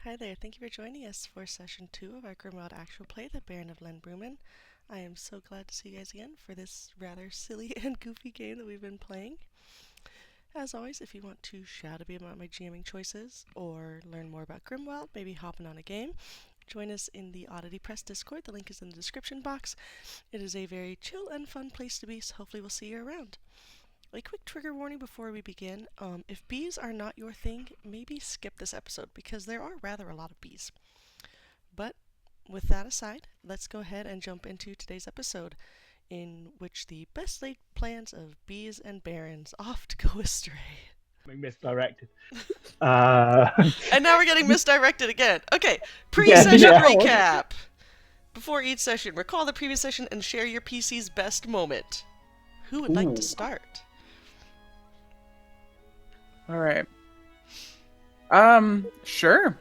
Hi there, thank you for joining us for session 2 of our Grimwild actual play, The Baron of Brumenn. I am so glad to see you guys again for this rather silly and goofy game that we've been playing. As always, if you want to shout a bit about my GMing choices or learn more about Grimwild, maybe hopping on a game, join us in the Oddity Press Discord. The link is in the description box. It is a very chill and fun place to be, so hopefully we'll see you around. A quick trigger warning before we begin. If bees are not your thing, maybe skip this episode because there are rather a lot of bees. But with that aside, let's go ahead and jump into today's episode, in which the best laid plans of bees and barons oft go astray. Being misdirected. And now we're getting misdirected again. Okay, pre-session recap. Before each session, recall the previous session and share your PC's best moment. Who would like to start? All right. Sure.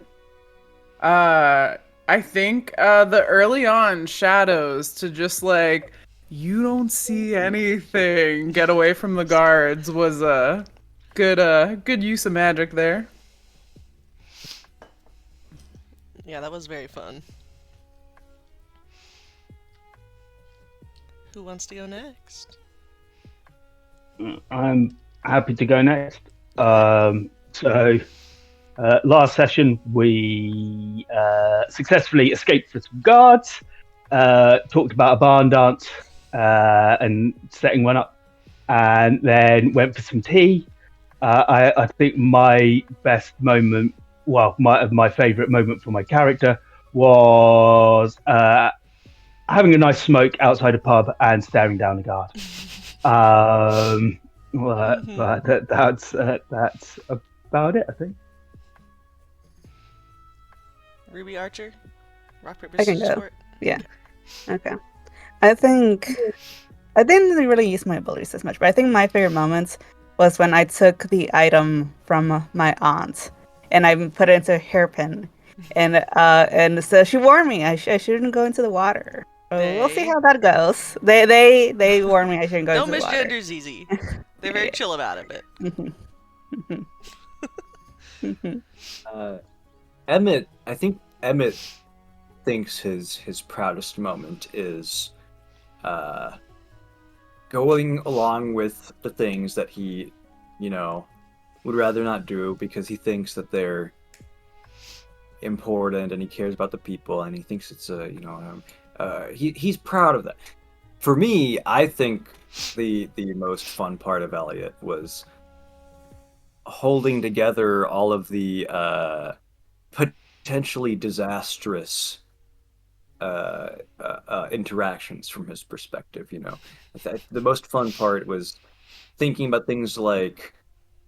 I think the early on shadows to just like you don't see anything, get away from the guards was a good use of magic there. Yeah, that was very fun. Who wants to go next? I'm happy to go next. Last session we successfully escaped from some guards, talked about a barn dance and setting one up, and then went for some tea. I think my best moment, my favourite moment for my character was having a nice smoke outside a pub and staring down a guard. That's about it, I think. Ruby Archer? Rock, paper, I can scissors, go. sport? Yeah. Okay. I didn't really use my abilities as much, but I think my favorite moments was when I took the item from my aunt and I put it into a hairpin, and so she warned me I shouldn't go into the water. We'll see how that goes. They warned me I shouldn't go Don't into the water. misgender ZZ. They're very chill about it. I think Emmett thinks his proudest moment is going along with the things that he, would rather not do because he thinks that they're important and he cares about the people and he thinks it's he's proud of that. For me, I think the most fun part of Elliott was holding together all of the potentially disastrous interactions from his perspective. The most fun part was thinking about things like,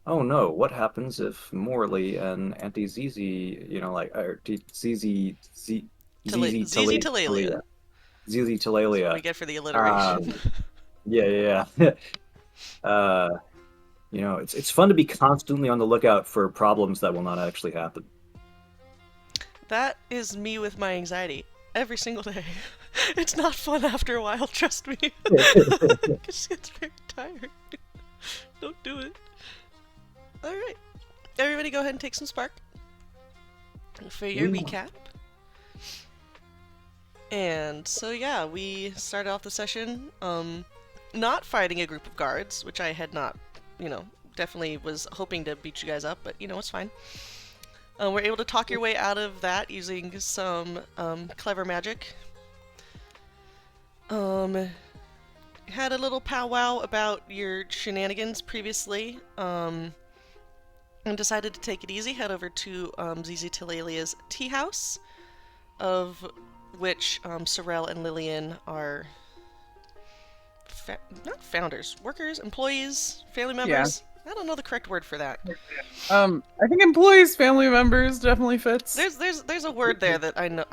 oh no, what happens if Morley and Auntie Zizi, Zizi Talalia. Zizi Talalia. That's what we get for the alliteration. Yeah. It's fun to be constantly on the lookout for problems that will not actually happen. That is me with my anxiety every single day. It's not fun after a while, trust me. It gets very tired. Don't do it. Alright. Everybody go ahead and take some spark for your recap. And so yeah, we started off the session not fighting a group of guards, which I had not, definitely was hoping to beat you guys up, but it's fine. We're able to talk your way out of that using some clever magic. Had a little powwow about your shenanigans previously, and decided to take it easy, head over to ZZ Talalia's tea house, of which Sarelle and Lillian are not founders, workers, employees, family members. I don't know the correct word for that. I think employees, family members definitely fits. There's a word there that I know.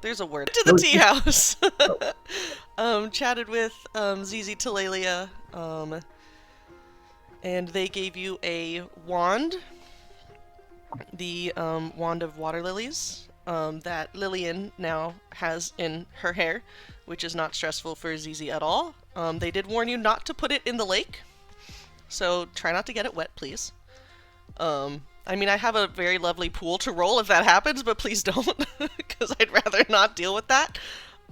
There's a word to the tea house. Chatted with ZZ Talalia, and they gave you a wand, the wand of water lilies, that Lillian now has in her hair, which is not stressful for ZZ at all. They did warn you not to put it in the lake, so try not to get it wet, please. I mean, I have a very lovely pool to roll if that happens, but please don't, because I'd rather not deal with that.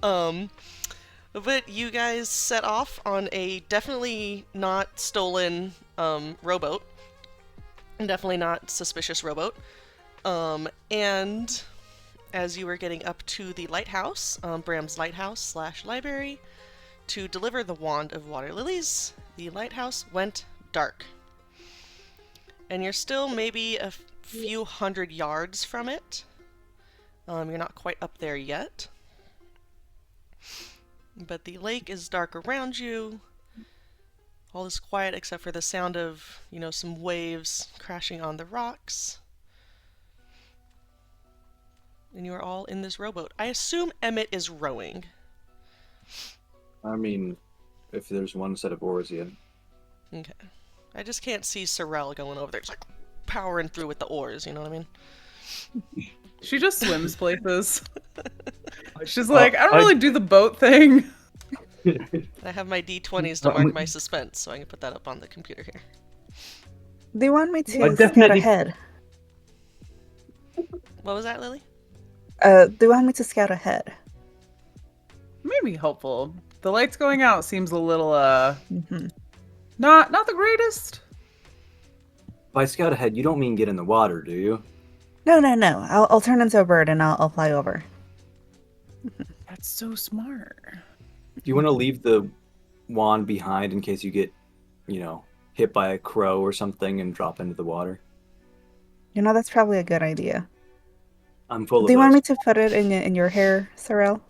But you guys set off on a definitely not stolen rowboat. Definitely not suspicious rowboat. And as you were getting up to the lighthouse, Bram's lighthouse / library, to deliver the wand of water lilies, the lighthouse went dark. And you're still maybe a few hundred yards from it. You're not quite up there yet. But the lake is dark around you. All is quiet except for the sound of, some waves crashing on the rocks. And you are all in this rowboat. I assume Emmett is rowing. I mean, if there's one set of oars, yeah. Okay. I just can't see Sarelle going over there. It's like powering through with the oars, you know what I mean? She just swims places. She's like, I don't really do the boat thing. I have my D20s to mark my suspense, so I can put that up on the computer here. Do you want me to I scout definitely- ahead? What was that, Lily? Do you want me to scout ahead? Maybe helpful. The lights going out seems a little, Mm-hmm. not the greatest. By scout ahead, you don't mean get in the water, do you? No. I'll turn into a bird and I'll fly over. That's so smart. Do you want to leave the wand behind in case you get, hit by a crow or something and drop into the water? That's probably a good idea. I'm full of Do you want those. me to put it in your hair, Sarelle?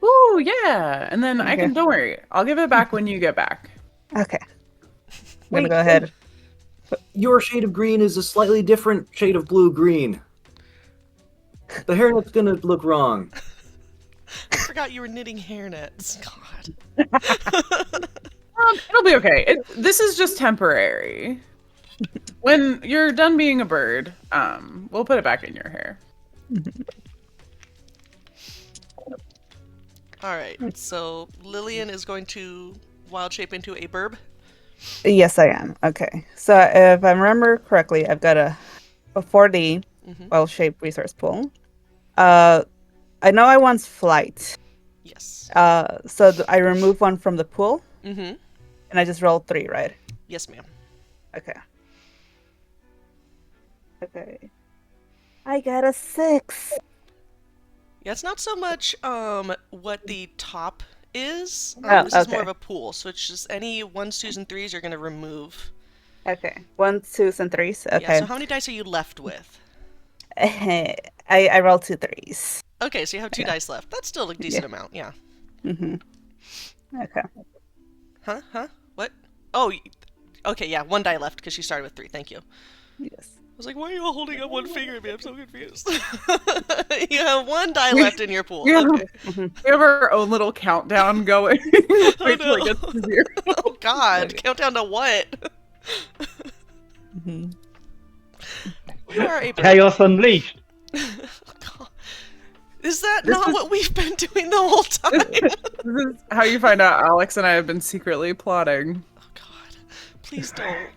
Ooh, yeah. And then I Okay. can, don't worry. I'll give it back when you get back. Okay. I'm gonna Wait, go ahead. Your shade of green is a slightly different shade of blue-green. The hairnet's gonna look wrong. I forgot you were knitting hairnets. God. It'll be okay. This is just temporary. When you're done being a bird, we'll put it back in your hair. Alright, so Lillian is going to wild shape into a burb. Yes, I am. Okay. So if I remember correctly, I've got a 4D well-shaped resource pool. I know I want flight. Yes. So I remove one from the pool, Mm-hmm. and I just roll 3, right? Yes, ma'am. Okay. Okay. I got a 6. Yeah, it's not so much what the top is. Oh, This is more okay. of a pool, so it's just any 1s, 2s, and 3s you're going to remove. Okay. 1, 2s, and 3s. Okay. Yeah, so how many dice are you left with? I rolled 2 3s. Okay, so you have 2 dice left. That's still a decent amount, yeah. Okay. Huh? What? Oh, okay, yeah, 1 die left because she started with 3. Thank you. Yes. I was like, why are you all holding up one finger at me? I'm so confused. You have 1 die left in your pool. Yeah. Okay. We have our own little countdown going. Wait till it gets to 0. Oh, God. Countdown to what? Mm-hmm. You are a bird. Chaos Unleashed. God. Is that not what we've been doing the whole time? This is how you find out Alex and I have been secretly plotting. Oh, God. Please don't.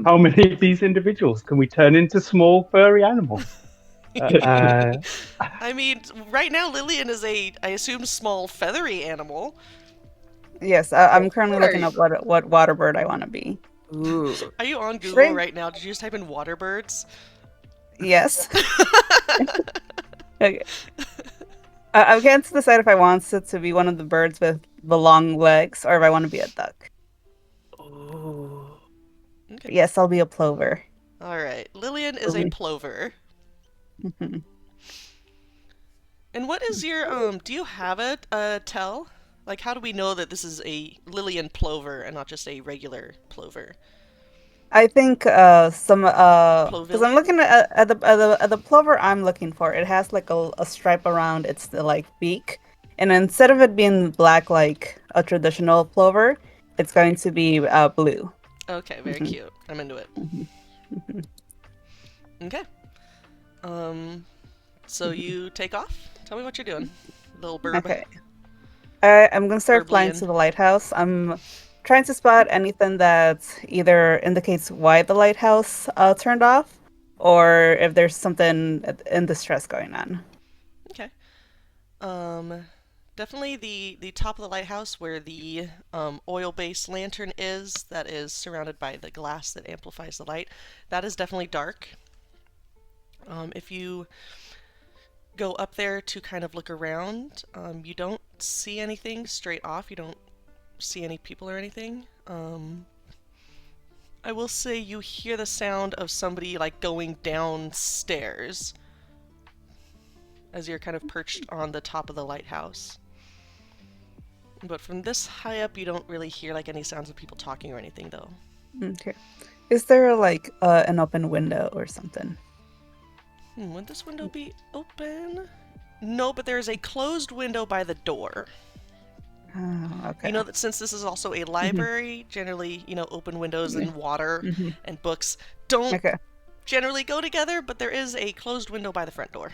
How many of these individuals can we turn into small furry animals? I mean, right now Lillian is I assume, small feathery animal. Yes, I'm currently looking up what water bird I want to be. Ooh. Are you on Google Shrimp. right now? Did you just type in water birds? Yes. Okay. I can't decide if I want it to be one of the birds with the long legs or if I want to be a duck. Oh. Okay. Yes, I'll be a plover. All right. Lillian is a plover. Mhm. And what is your do you have a tell? Like, how do we know that this is a Lillian plover and not just a regular plover? I think because I'm looking at the plover I'm looking for. It has like a stripe around its like beak, and instead of it being black like a traditional plover, it's going to be blue. Okay, very cute. I'm into it. Okay. So you take off? Tell me what you're doing, little burb. Okay. I'm gonna start flying Burblian. to the lighthouse. I'm trying to spot anything that either indicates why the lighthouse turned off, or if there's something in distress going on. Okay. Definitely the top of the lighthouse where the oil-based lantern is, that is surrounded by the glass that amplifies the light. That is definitely dark. If you go up there to kind of look around, you don't see anything straight off. You don't see any people or anything. I will say you hear the sound of somebody like going downstairs as you're kind of perched on the top of the lighthouse. But from this high up, you don't really hear like any sounds of people talking or anything, though. Okay. Is there like an open window or something? Would this window be open? No, but there's a closed window by the door. Oh, okay. You know that since this is also a library, generally, open windows and water and books don't generally go together, but there is a closed window by the front door.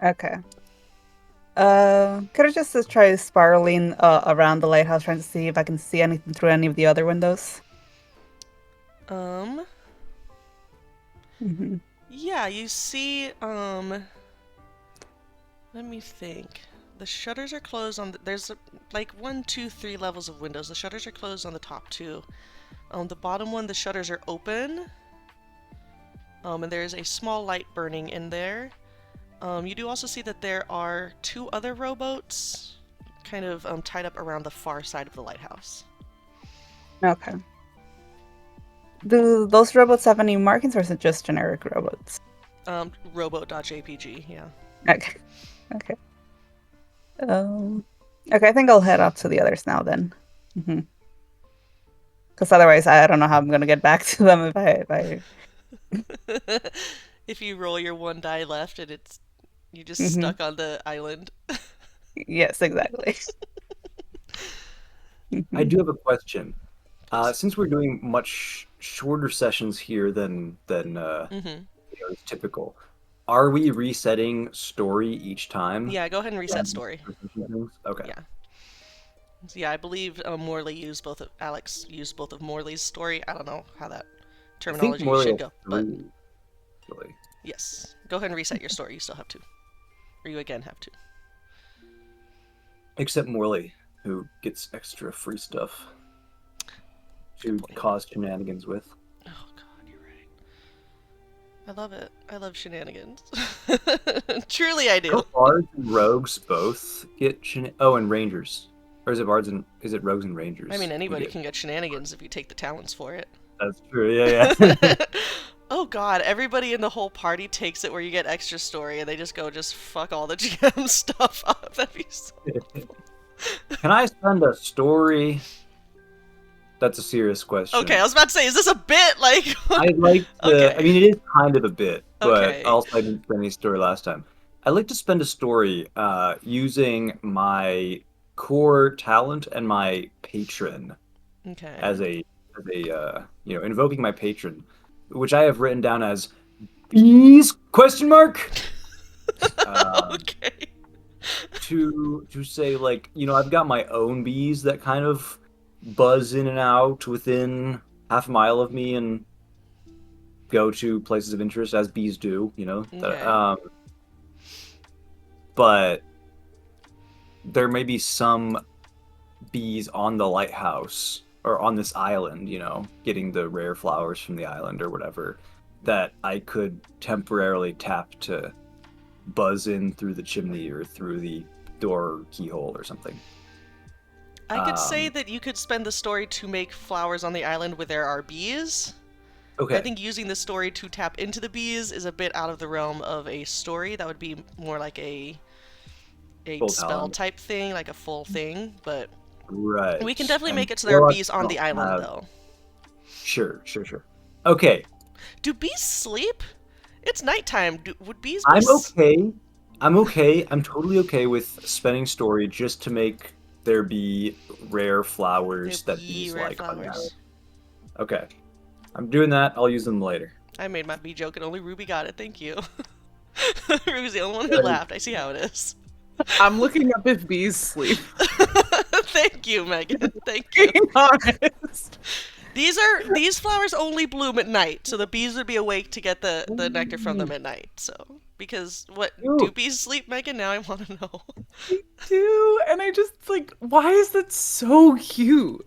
Okay. Could I just try spiraling around the lighthouse, trying to see if I can see anything through any of the other windows? Yeah, you see, let me think. The shutters are closed on there's like 1, 2, 3 levels of windows. The shutters are closed on the top 2. On the bottom one, the shutters are open. And there's a small light burning in there. You do also see that there are 2 other rowboats kind of tied up around the far side of the lighthouse. Okay. Do those robots have any markings, or is it just generic robots? Rowboat.jpg, yeah. Okay. Okay. Okay, I think I'll head up to the others now then. Because otherwise, I don't know how I'm gonna get back to them if I... If you roll your 1 die left and you're just stuck on the island. Yes, exactly. I do have a question. Since we're doing much shorter sessions here than is typical, are we resetting story each time? Yeah, go ahead and reset story. Okay. Yeah. Yeah, I believe Alex used both of Morley's story. I don't know how that terminology should go. But really. Yes. Go ahead and reset your story. You still have to. Or you again have to. Except Morley, who gets extra free stuff to cause shenanigans with. Oh god, you're right. I love it. I love shenanigans. Truly I do. Bards and rogues both get and rangers. Or is it bards and rogues and rangers? I mean, anybody can get shenanigans if you take the talents for it. That's true, yeah. Oh god, everybody in the whole party takes it where you get extra story and they just fuck all the GM stuff up. That'd be so cool. Can I spend a story? That's a serious question. Okay, I was about to say, is this a bit? I'd like to... Okay. I mean, it is kind of a bit, but also I didn't spend any story last time. I'd like to spend a story using my core talent and my patron. Okay. As a invoking my patron, which I have written down as bees ? Okay. To say, I've got my own bees that kind of buzz in and out within half a mile of me and go to places of interest as bees do, Okay. But there may be some bees on the lighthouse or on this island, getting the rare flowers from the island or whatever, that I could temporarily tap to buzz in through the chimney or through the door keyhole or something. I could say that you could spend the story to make flowers on the island where there are bees. Okay. I think using the story to tap into the bees is a bit out of the realm of a story. That would be more like a spell type thing, like a full thing, but right. We can definitely make it so there are bees on the island, though. Sure. Okay. Do bees sleep? It's nighttime. Would bees? I'm okay. I'm totally okay with spending story just to make there be rare flowers that bees like on the island. Okay. I'm doing that. I'll use them later. I made my bee joke and only Ruby got it. Thank you. Ruby's the only one who laughed. I see how it is. I'm looking up if bees sleep. Thank you, Megan. Thank you. Being honest. These flowers only bloom at night, so the bees would be awake to get the nectar from them at night. So because do bees sleep, Megan? Now I want to know. They do, and I just like, why is that so cute?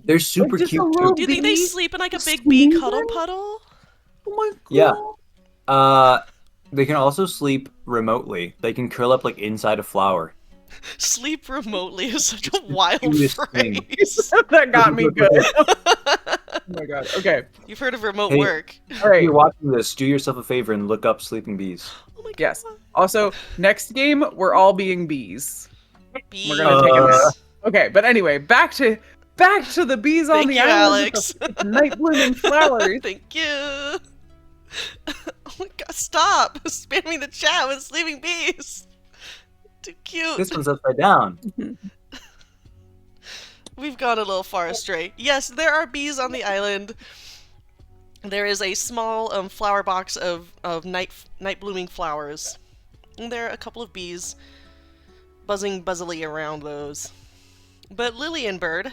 They're super just a cute little Do too. you think they bee sleep in like a big bee sleeping? cuddle puddle? Oh my god. Yeah. They can also sleep remotely. They can curl up like inside a flower. Sleep remotely is such a wild cutest thing. phrase. That got me good. Oh my god. Okay. You've heard of remote Hey. work. All If right. you're watching this, do yourself a favor and look up sleeping bees. Oh my god. Yes. Also, next game we're all being bees. Bees. We're gonna take it. Okay, but anyway, back to the bees on Thank the you, island. Alex. With the night blooming flowers. Thank you. Oh my god, stop spamming the chat with sleeping bees. Too cute. This one's upside down. We've gone a little far astray. Yes, there are bees on the island. There is a small flower box of night blooming flowers. And there are a couple of bees buzzing buzzily around those. But Lillian Bird,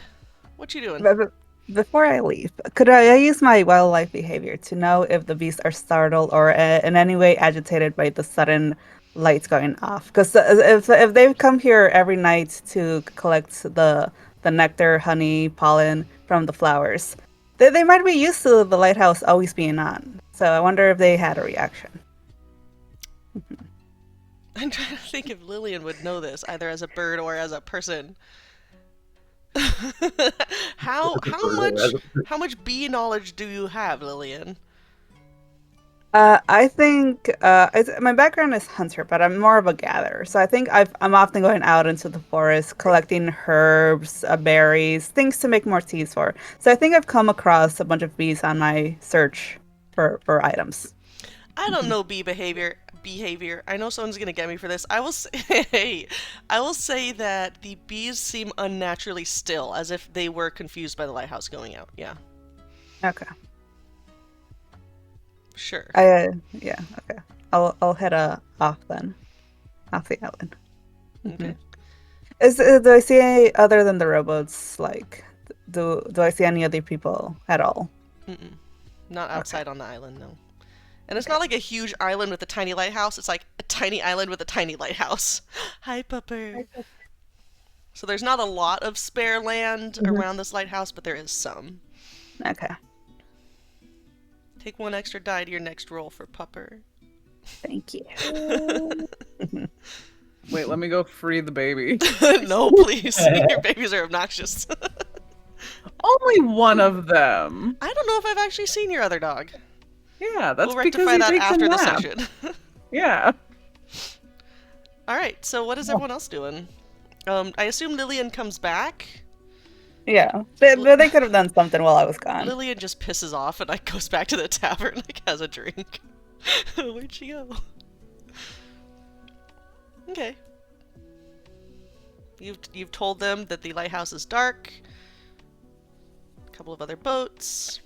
what you doing? Before I leave, could I use my wildlife behavior to know if the bees are startled or in any way agitated by the sudden lights going off? Because if they come here every night to collect the nectar, honey, pollen from the flowers, they might be used to the lighthouse always being on. So I wonder if they had a reaction. I'm trying to think if Lillian would know this, either as a bird or as a person. How much bee knowledge do you have, Lillian? I think my background is hunter, but I'm more of a gatherer. So I think I'm often going out into the forest, collecting herbs, berries, things to make more teas for. So I think I've come across a bunch of bees on my search for items. I don't know bee behavior. I know someone's gonna get me for this. I will say that the bees seem unnaturally still, as if they were confused by the lighthouse going out. Yeah. Okay. Sure. Yeah. Okay. I'll head off then, off the island. Okay. Do I see any other than the robots? Like, do I see any other people at all? Mm-mm. Not outside on the island, no. And it's not like a huge island with a tiny lighthouse. It's like a tiny island with a tiny lighthouse. Hi, Pupper. So there's not a lot of spare land around this lighthouse, but there is some. Okay. Take one extra die to your next roll for Pupper. Thank you. Wait, let me go free the baby. No, please. Your babies are obnoxious. Only one of them. I don't know if I've actually seen your other dog. Yeah, that's We'll because rectify he that takes after a the nap. session. Yeah. Alright, so what is everyone else doing? I assume Lillian comes back. Yeah, but they could have done something while I was gone. Lillian just pisses off and like goes back to the tavern, like has a drink. Where'd she go? Okay. You've told them that the lighthouse is dark. A couple of other boats.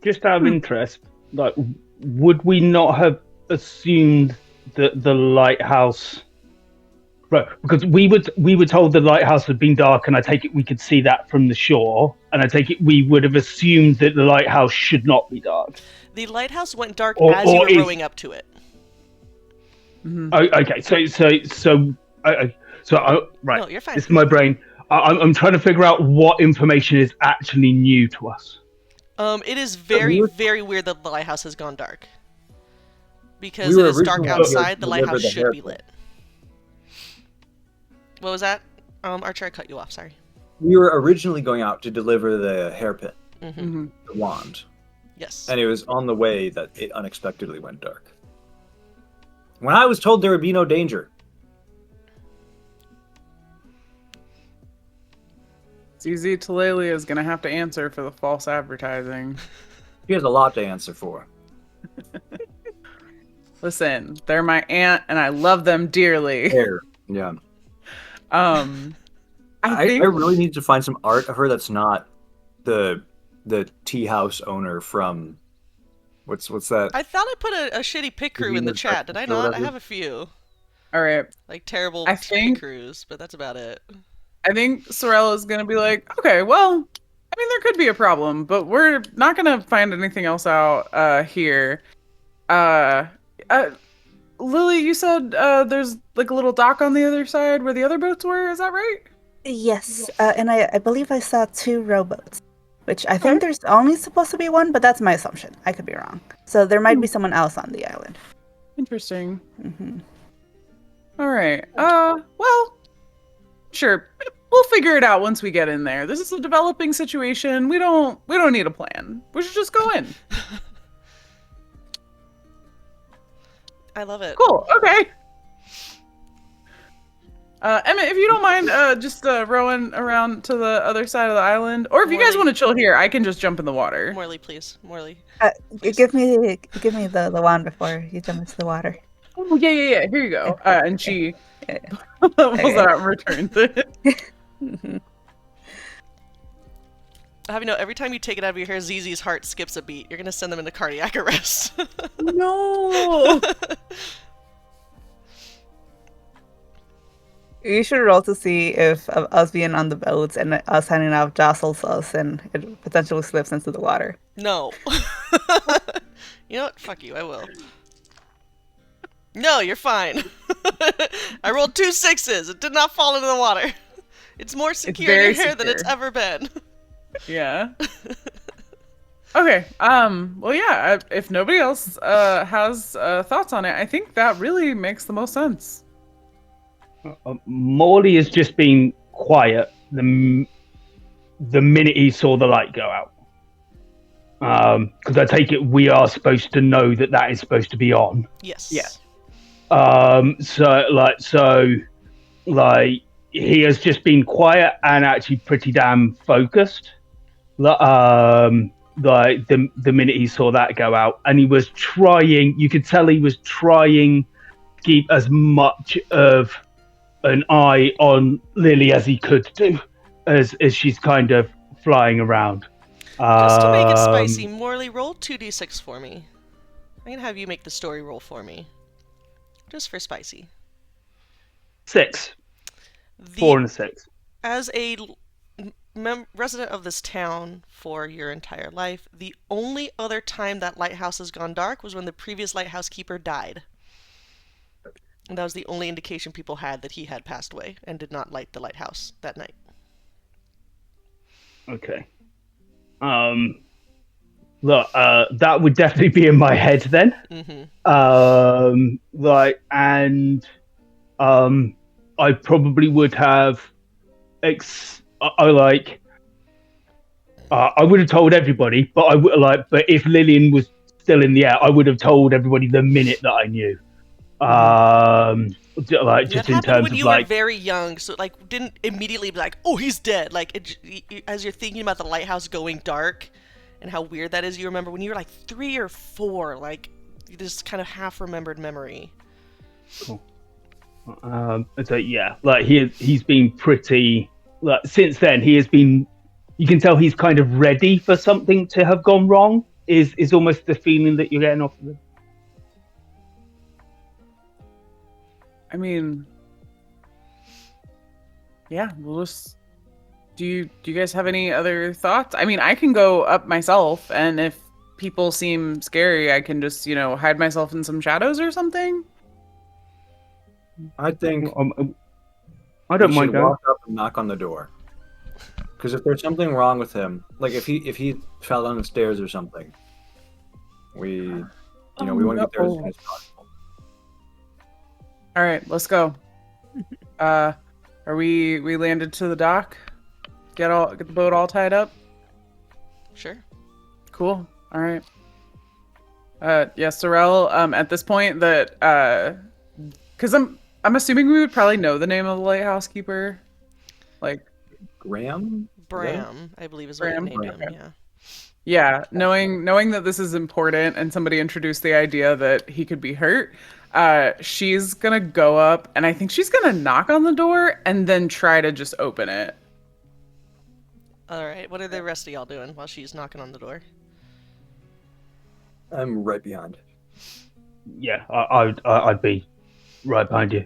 Just out of interest, like, would we not have assumed that the lighthouse? Right, because we were told the lighthouse had been dark, and I take it we could see that from the shore, and I take it we would have assumed that the lighthouse should not be dark. The lighthouse went dark Or as you were is- rowing up to it. Oh, okay, right. No, you're fine. This is my brain. I'm trying to figure out what information is actually new to us. It is very, very weird that the lighthouse has gone dark. Because We it were is dark originally outside, the going to lighthouse deliver the should be hairpin. lit. What was that? Archer, I cut you off, sorry. We were originally going out to deliver the hairpin, Mm-hmm. the wand, Yes. and it was on the way that it unexpectedly went dark. When I was told there would be no danger, ZZ Talalia is gonna have to answer for the false advertising. she has a lot to answer for. Listen, they're my aunt, and I love them dearly. Hair, yeah. I think I really need to find some art of her that's not the tea house owner from what's that? I thought I put a shitty pit crew in the chat. Did I or not? I whatever. have a few. All right. Like terrible I pit think- crews, but that's about it. I think Sarelle is gonna be like, okay, well, I mean, there could be a problem, but we're not gonna find anything else out here. Uh, uh, Lily, you said there's like a little dock on the other side where the other boats were. Is that right? Yes, and I believe I saw 2 rowboats, which I think Okay. there's only supposed to be 1, but that's my assumption. I could be wrong. So there might be someone else on the island. Interesting. Hmm. All right. Well, sure. We'll figure it out once we get in there. This is a developing situation. We don't need a plan. We should just go in. I love it. Cool. Okay. Emmett, if you don't mind, just rowing around to the other side of the island, or if you guys Morley. want to chill here, I can just jump in the water. Morley, please. Morley. Please. Give me the wand before you jump into the water. Oh, yeah. Here you go. And she Yeah. pulls Okay. that out and returns it. Mhm. Have you know, every time you take it out of your hair, ZZ's heart skips a beat. You're gonna send them into cardiac arrest. No. You should roll to see if us being on the boats and us hanging out jostles us and it potentially slips into the water. No. You know what? Fuck you, I will. No, you're fine. I rolled 2 6s. It did not fall into the water. It's more secure in very your hair than it's secure. ever been. Yeah. Okay. Well, yeah. If nobody else has thoughts on it, I think that really makes the most sense. Morley has just been quiet the minute he saw the light go out. Because I take it we are supposed to know that is supposed to be on. Yes. Yeah. So he has just been quiet and actually pretty damn focused. Like the minute he saw that go out, and he was trying. You could tell he was trying to keep as much of an eye on Lily as he could do, as she's kind of flying around. Just to make it spicy, Morley, roll 2d6 for me. I'm gonna have you make the story roll for me. Just for spicy. 6, 4 and a 6. As a resident of this town for your entire life, the only other time that lighthouse has gone dark was when the previous lighthouse keeper died. And that was the only indication people had that he had passed away and did not light the lighthouse that night. Okay. Look, that would definitely be in my head then. Mm-hmm. I probably would have. I would have told everybody, but I would But if Lillian was still in the air, I would have told everybody the minute that I knew. Just That in happened terms when of you were very young, so didn't immediately be like, "Oh, he's dead." As you're thinking about the lighthouse going dark, and how weird that is, you remember when you were like 3 or 4, you just kind of half remembered memory. Cool. So yeah, he's been pretty. Since then, he has been. You can tell he's kind of ready for something to have gone wrong. Is almost the feeling that you're getting off of him. I mean, yeah, we'll just. Do you guys have any other thoughts? I mean, I can go up myself, and if people seem scary, I can just, hide myself in some shadows or something. I think I don't we mind should going. walk up and knock on the door. Because if there's something wrong with him, like if he fell down the stairs or something, we want to get there as soon as possible. All right, let's go. Are we landed to the dock? Get the boat all tied up? Sure. Cool. All right. Yeah, Sarelle, at this point that because I'm assuming we would probably know the name of the lighthouse keeper. Graham? Bram, I believe is what you Bram? named him, Okay. yeah. Yeah, knowing that this is important and somebody introduced the idea that he could be hurt, she's gonna go up and I think she's gonna knock on the door and then try to just open it. Alright, what are the rest of y'all doing while she's knocking on the door? I'm right behind. Yeah, I'd be right behind you.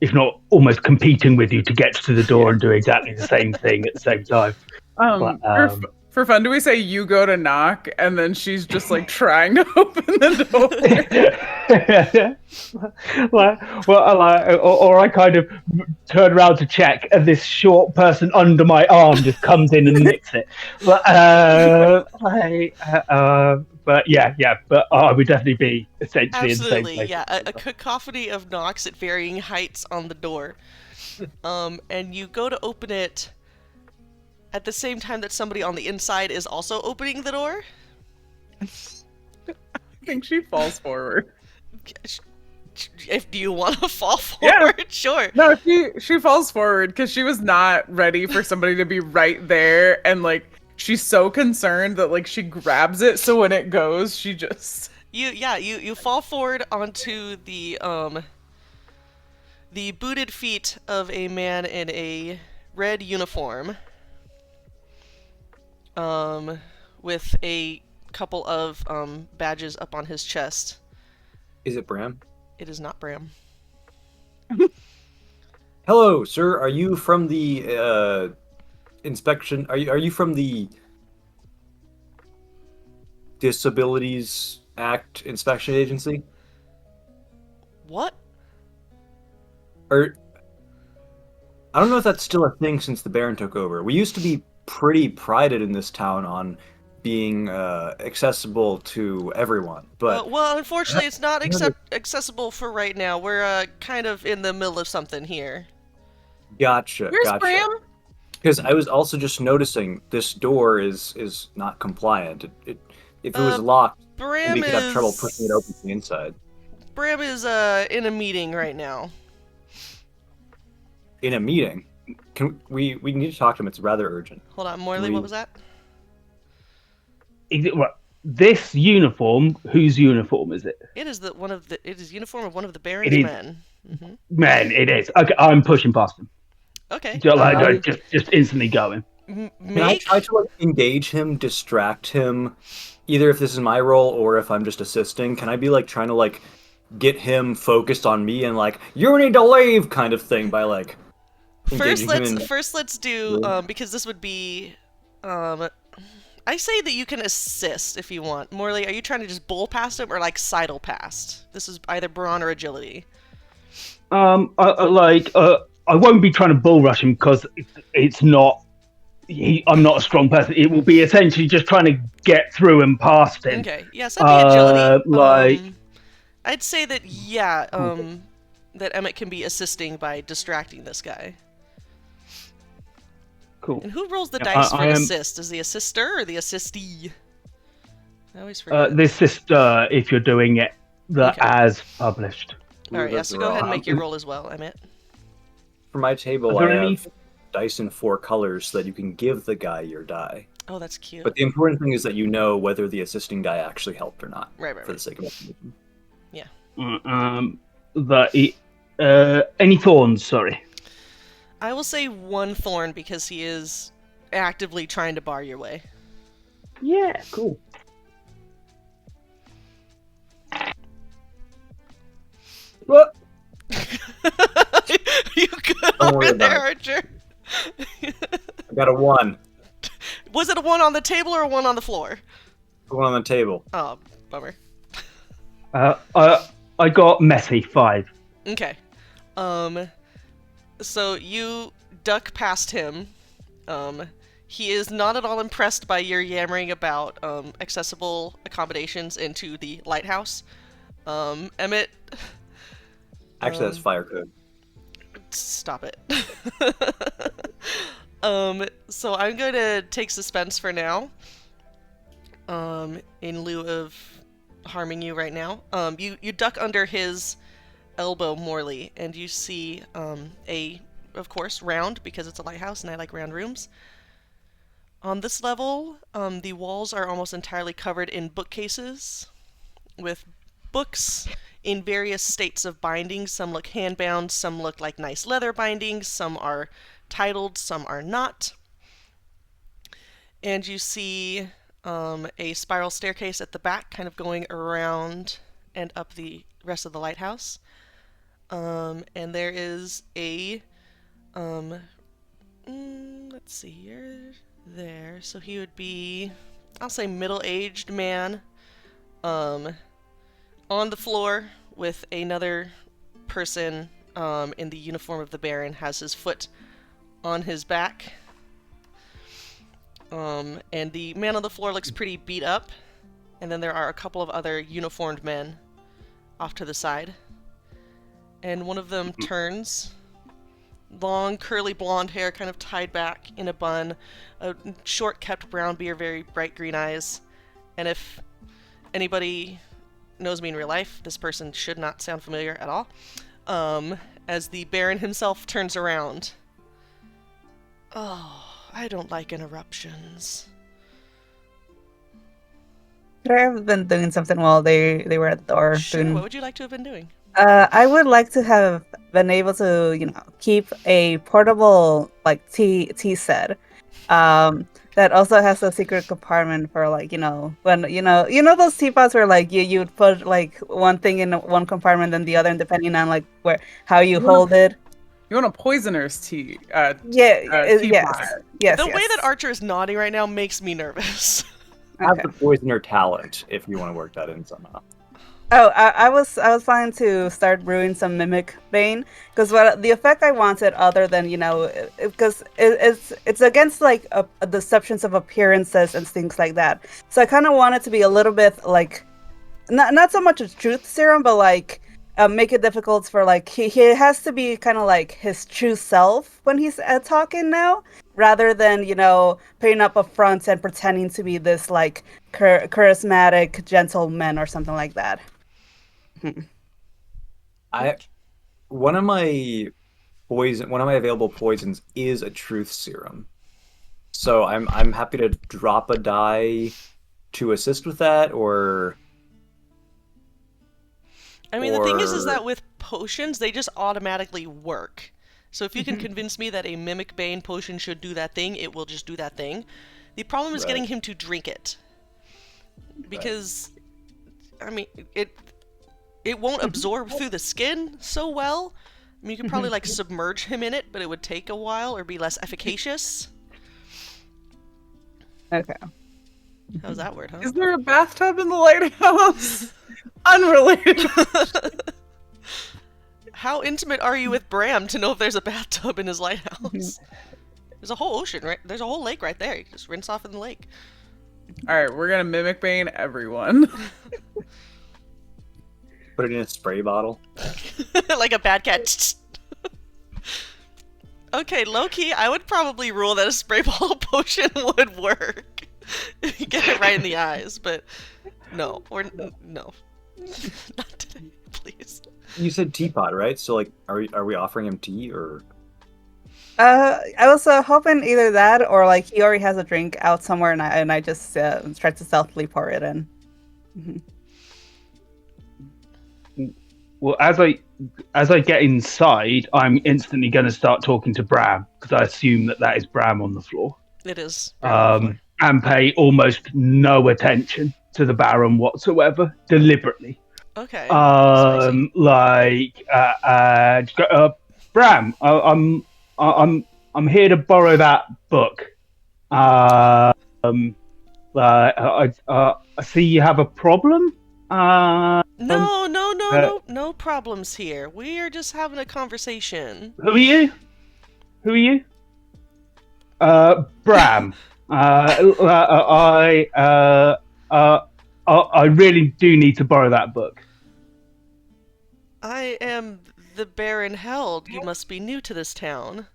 if not almost competing with you to get to the door and do exactly the same thing at the same time. For fun, do we say you go to knock and then she's just like trying to open the door? Or I kind of turn around to check, and this short person under my arm just comes in and nicks it. But I would definitely be essentially in the same place. Yeah, a cacophony of knocks at varying heights on the door. And you go to open it at the same time that somebody on the inside is also opening the door. I think she falls forward. If do you want to fall forward, yeah. Sure. No, she falls forward because she was not ready for somebody to be right there, and like she's so concerned that like she grabs it, so when it goes, she just you fall forward onto the booted feet of a man in a red uniform. With a couple of badges up on his chest. Is it Bram? It is not Bram. Hello, sir. Are you from the inspection? Are you from the Disabilities Act Inspection Agency? What? Or I don't know if that's still a thing since the Baron took over. We used to be pretty prided in this town on being accessible to everyone, but well, unfortunately, it's not accessible for right now. We're kind of in the middle of something here. Gotcha. Where's Bram? Because I was also just noticing this door is not compliant. If it was locked, we could have trouble pushing it open from the inside. Bram is in a meeting right now. In a meeting? Can we need to talk to him? It's rather urgent. Hold on, Morley, what was that? This uniform, whose uniform is it? It is uniform of one of the Baron's men. Mm-hmm. Man, it is. Okay, I'm pushing past him. Okay. Just instantly going. Can I try to engage him, distract him, either if this is my role or if I'm just assisting? Can I be trying to get him focused on me and you need to leave kind of thing by First, let's do because this would be. I say that you can assist if you want. Morley, are you trying to just bull past him or sidle past? This is either brawn or agility. I won't be trying to bull rush him because it's not. I'm not a strong person. It will be essentially just trying to get through and past him. Okay. Yes, that'd be agility. I'd say that that Emmett can be assisting by distracting this guy. Cool. And who rolls the dice for assist? Is the assister or the assistee? I always forget. The assister, if you're doing it as published. Alright, so go ahead and make your roll as well, Emmett. For my table, I have dice in 4 colors so that you can give the guy your die. Oh, that's cute. But the important thing is that you know whether the assisting guy actually helped or not. Right. For the sake of it. Yeah. Any thorns, sorry. I will say 1 thorn because he is actively trying to bar your way. Yeah, cool. What? You good over there, Archer? I got a 1. Was it a 1 on the table or a 1 on the floor? A 1 on the table. Oh, bummer. I got messy 5. Okay. So you duck past him. He is not at all impressed by your yammering about accessible accommodations into the lighthouse. Emmett. Actually, that's fire code. Stop it. So I'm going to take suspense for now. In lieu of harming you right now. You duck under his elbow, Morley, and you see of course, round, because it's a lighthouse and I like round rooms. On this level, the walls are almost entirely covered in bookcases with books in various states of binding. Some look hand-bound, some look like nice leather bindings, some are titled, some are not. And you see a spiral staircase at the back, kind of going around and up the rest of the lighthouse. And there is a, let's see here, there. So he would be, I'll say middle-aged man, on the floor with another person, in the uniform of the Baron, has his foot on his back. And the man on the floor looks pretty beat up. And then there are a couple of other uniformed men off to the side. And one of them turns. Long, curly blonde hair kind of tied back in a bun. A short-kept brown beard, very bright green eyes. And if anybody knows me in real life, this person should not sound familiar at all. As the Baron himself turns around. Oh, I don't like interruptions. Could I have been doing something while they were at the door? Sure, what would you like to have been doing? I would like to have been able to, keep a portable tea set, that also has a secret compartment for when those teapots where you would put one thing in one compartment and the other, and depending on how you hold it. You want a poisoner's tea? Yes. The way that Archer is nodding right now makes me nervous. Have the poisoner talent if you want to work that in somehow. Oh, I was planning to start brewing some mimic bane, because the effect I wanted, other than because it's against a deceptions of appearances and things like that. So I kind of want it to be a little bit not so much a truth serum, but make it difficult for he has to be kind of his true self when he's talking now, rather than putting up a front and pretending to be this charismatic gentleman or something like that. One of my available poisons is a truth serum, so I'm happy to drop a die to assist with that, or. I mean, the thing is that with potions, they just automatically work. So if you can convince me that a Mimic Bane potion should do that thing, it will just do that thing. The problem is getting him to drink it. Because, I mean, it won't absorb through the skin so well. I mean, you could probably, submerge him in it, but it would take a while or be less efficacious. Okay. How's that word, huh? Is there a bathtub in the lighthouse? Unrelated. How intimate are you with Bram to know if there's a bathtub in his lighthouse? There's a whole ocean, right? There's a whole lake right there. You just rinse off in the lake. Alright, we're gonna mimic Bane everyone. Put it in a spray bottle. Like a bad cat. Okay, low-key, I would probably rule that a spray bottle potion would work. Get it right in the eyes, but no. No. Not today, please. You said teapot, right? So, are we offering him tea, or? I was hoping either that, or he already has a drink out somewhere, and I just try to stealthily pour it in. Well, as I get inside, I'm instantly going to start talking to Bram, because I assume that is Bram on the floor. It is. And pay almost no attention to the Baron whatsoever, deliberately. Okay. Bram, I'm here to borrow that book. I see you have a problem. No problems here. We are just having a conversation. Who are you? Bram. I really do need to borrow that book. I am the Baron Held. You must be new to this town.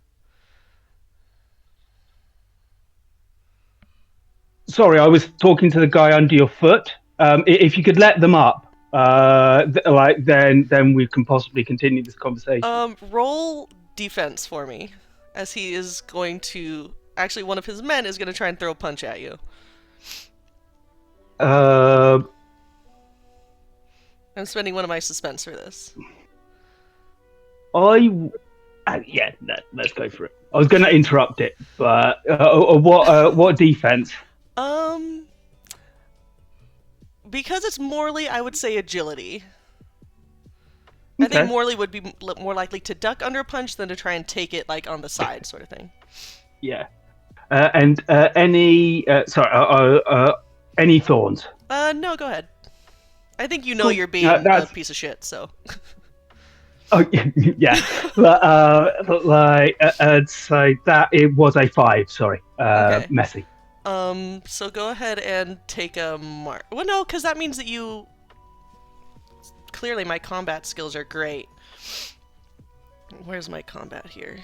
Sorry, I was talking to the guy under your foot. If you could let them up, then we can possibly continue this conversation. Roll defense for me, as he is going to. Actually, one of his men is going to try and throw a punch at you. I'm spending one of my suspense for this. Let's go for it. I was going to interrupt it, but what defense? Because it's Morley, I would say agility. I Okay. think Morley would be more likely to duck under a punch than to try and take it like on the side, sort of thing. Yeah. And any any thorns? No, go ahead. I think you know Cool. you're being a That's- piece of shit, so. Oh yeah, but like so that it was a 5. Sorry, Okay. messy. So go ahead and take a mark. Well, no, because that means that you. Clearly, my combat skills are great. Where's my combat here?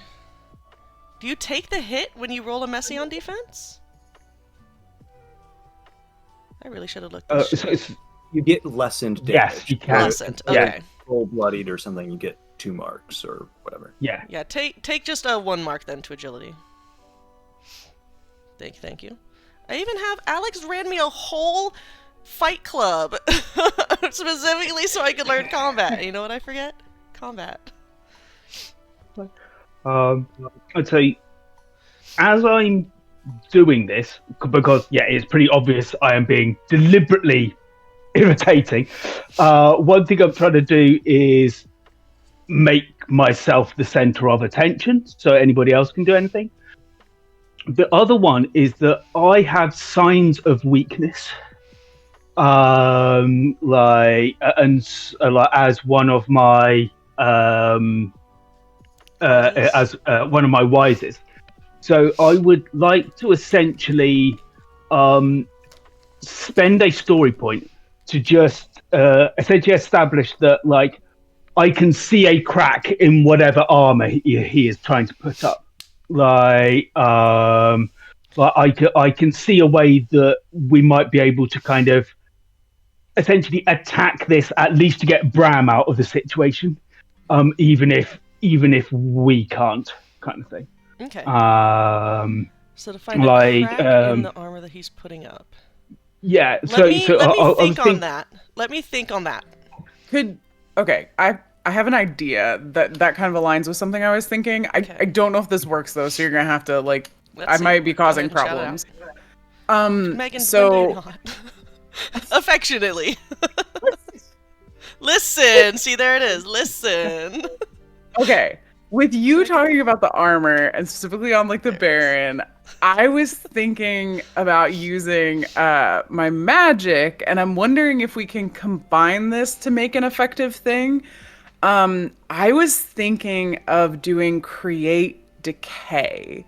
Do you take the hit when you roll a messy on defense? I really should have looked this shit So up. it's, You get lessened damage. yes, you can. Lessened. Yeah. Okay. Roll bloodied or something, you get 2 marks or whatever. Yeah. Yeah, take just a 1 mark then to agility. Thank you. I even have Alex ran me a whole fight club specifically so I could learn combat. You know what I forget? Combat. I'd say as I'm doing this, because yeah, it's pretty obvious I am being deliberately irritating. One thing I'm trying to do is make myself the center of attention, so anybody else can do anything. The other one is that I have signs of weakness, like as one of my as one of my wises. So I would like to essentially spend a story point to just essentially establish that, like, I can see a crack in whatever armor he is trying to put up. Like I can see a way that we might be able to kind of essentially attack this, at least to get Bram out of the situation, even if we can't, kind of thing. Okay. So to find like, a crack in the armor that he's putting up. Yeah. Let me think on that. Let me think on that. Okay, I have an idea that kind of aligns with something I was thinking. Okay. I don't know if this works though, so you're gonna have to like. Let's see. Might be Go causing ahead and shout it problems. Megan, so when you're not. Affectionately. Listen. See, there it is. Listen. okay, with you talking about the armor and specifically on like the Baron, I was thinking about using my magic, and I'm wondering if we can combine this to make an effective thing. I was thinking of doing create decay.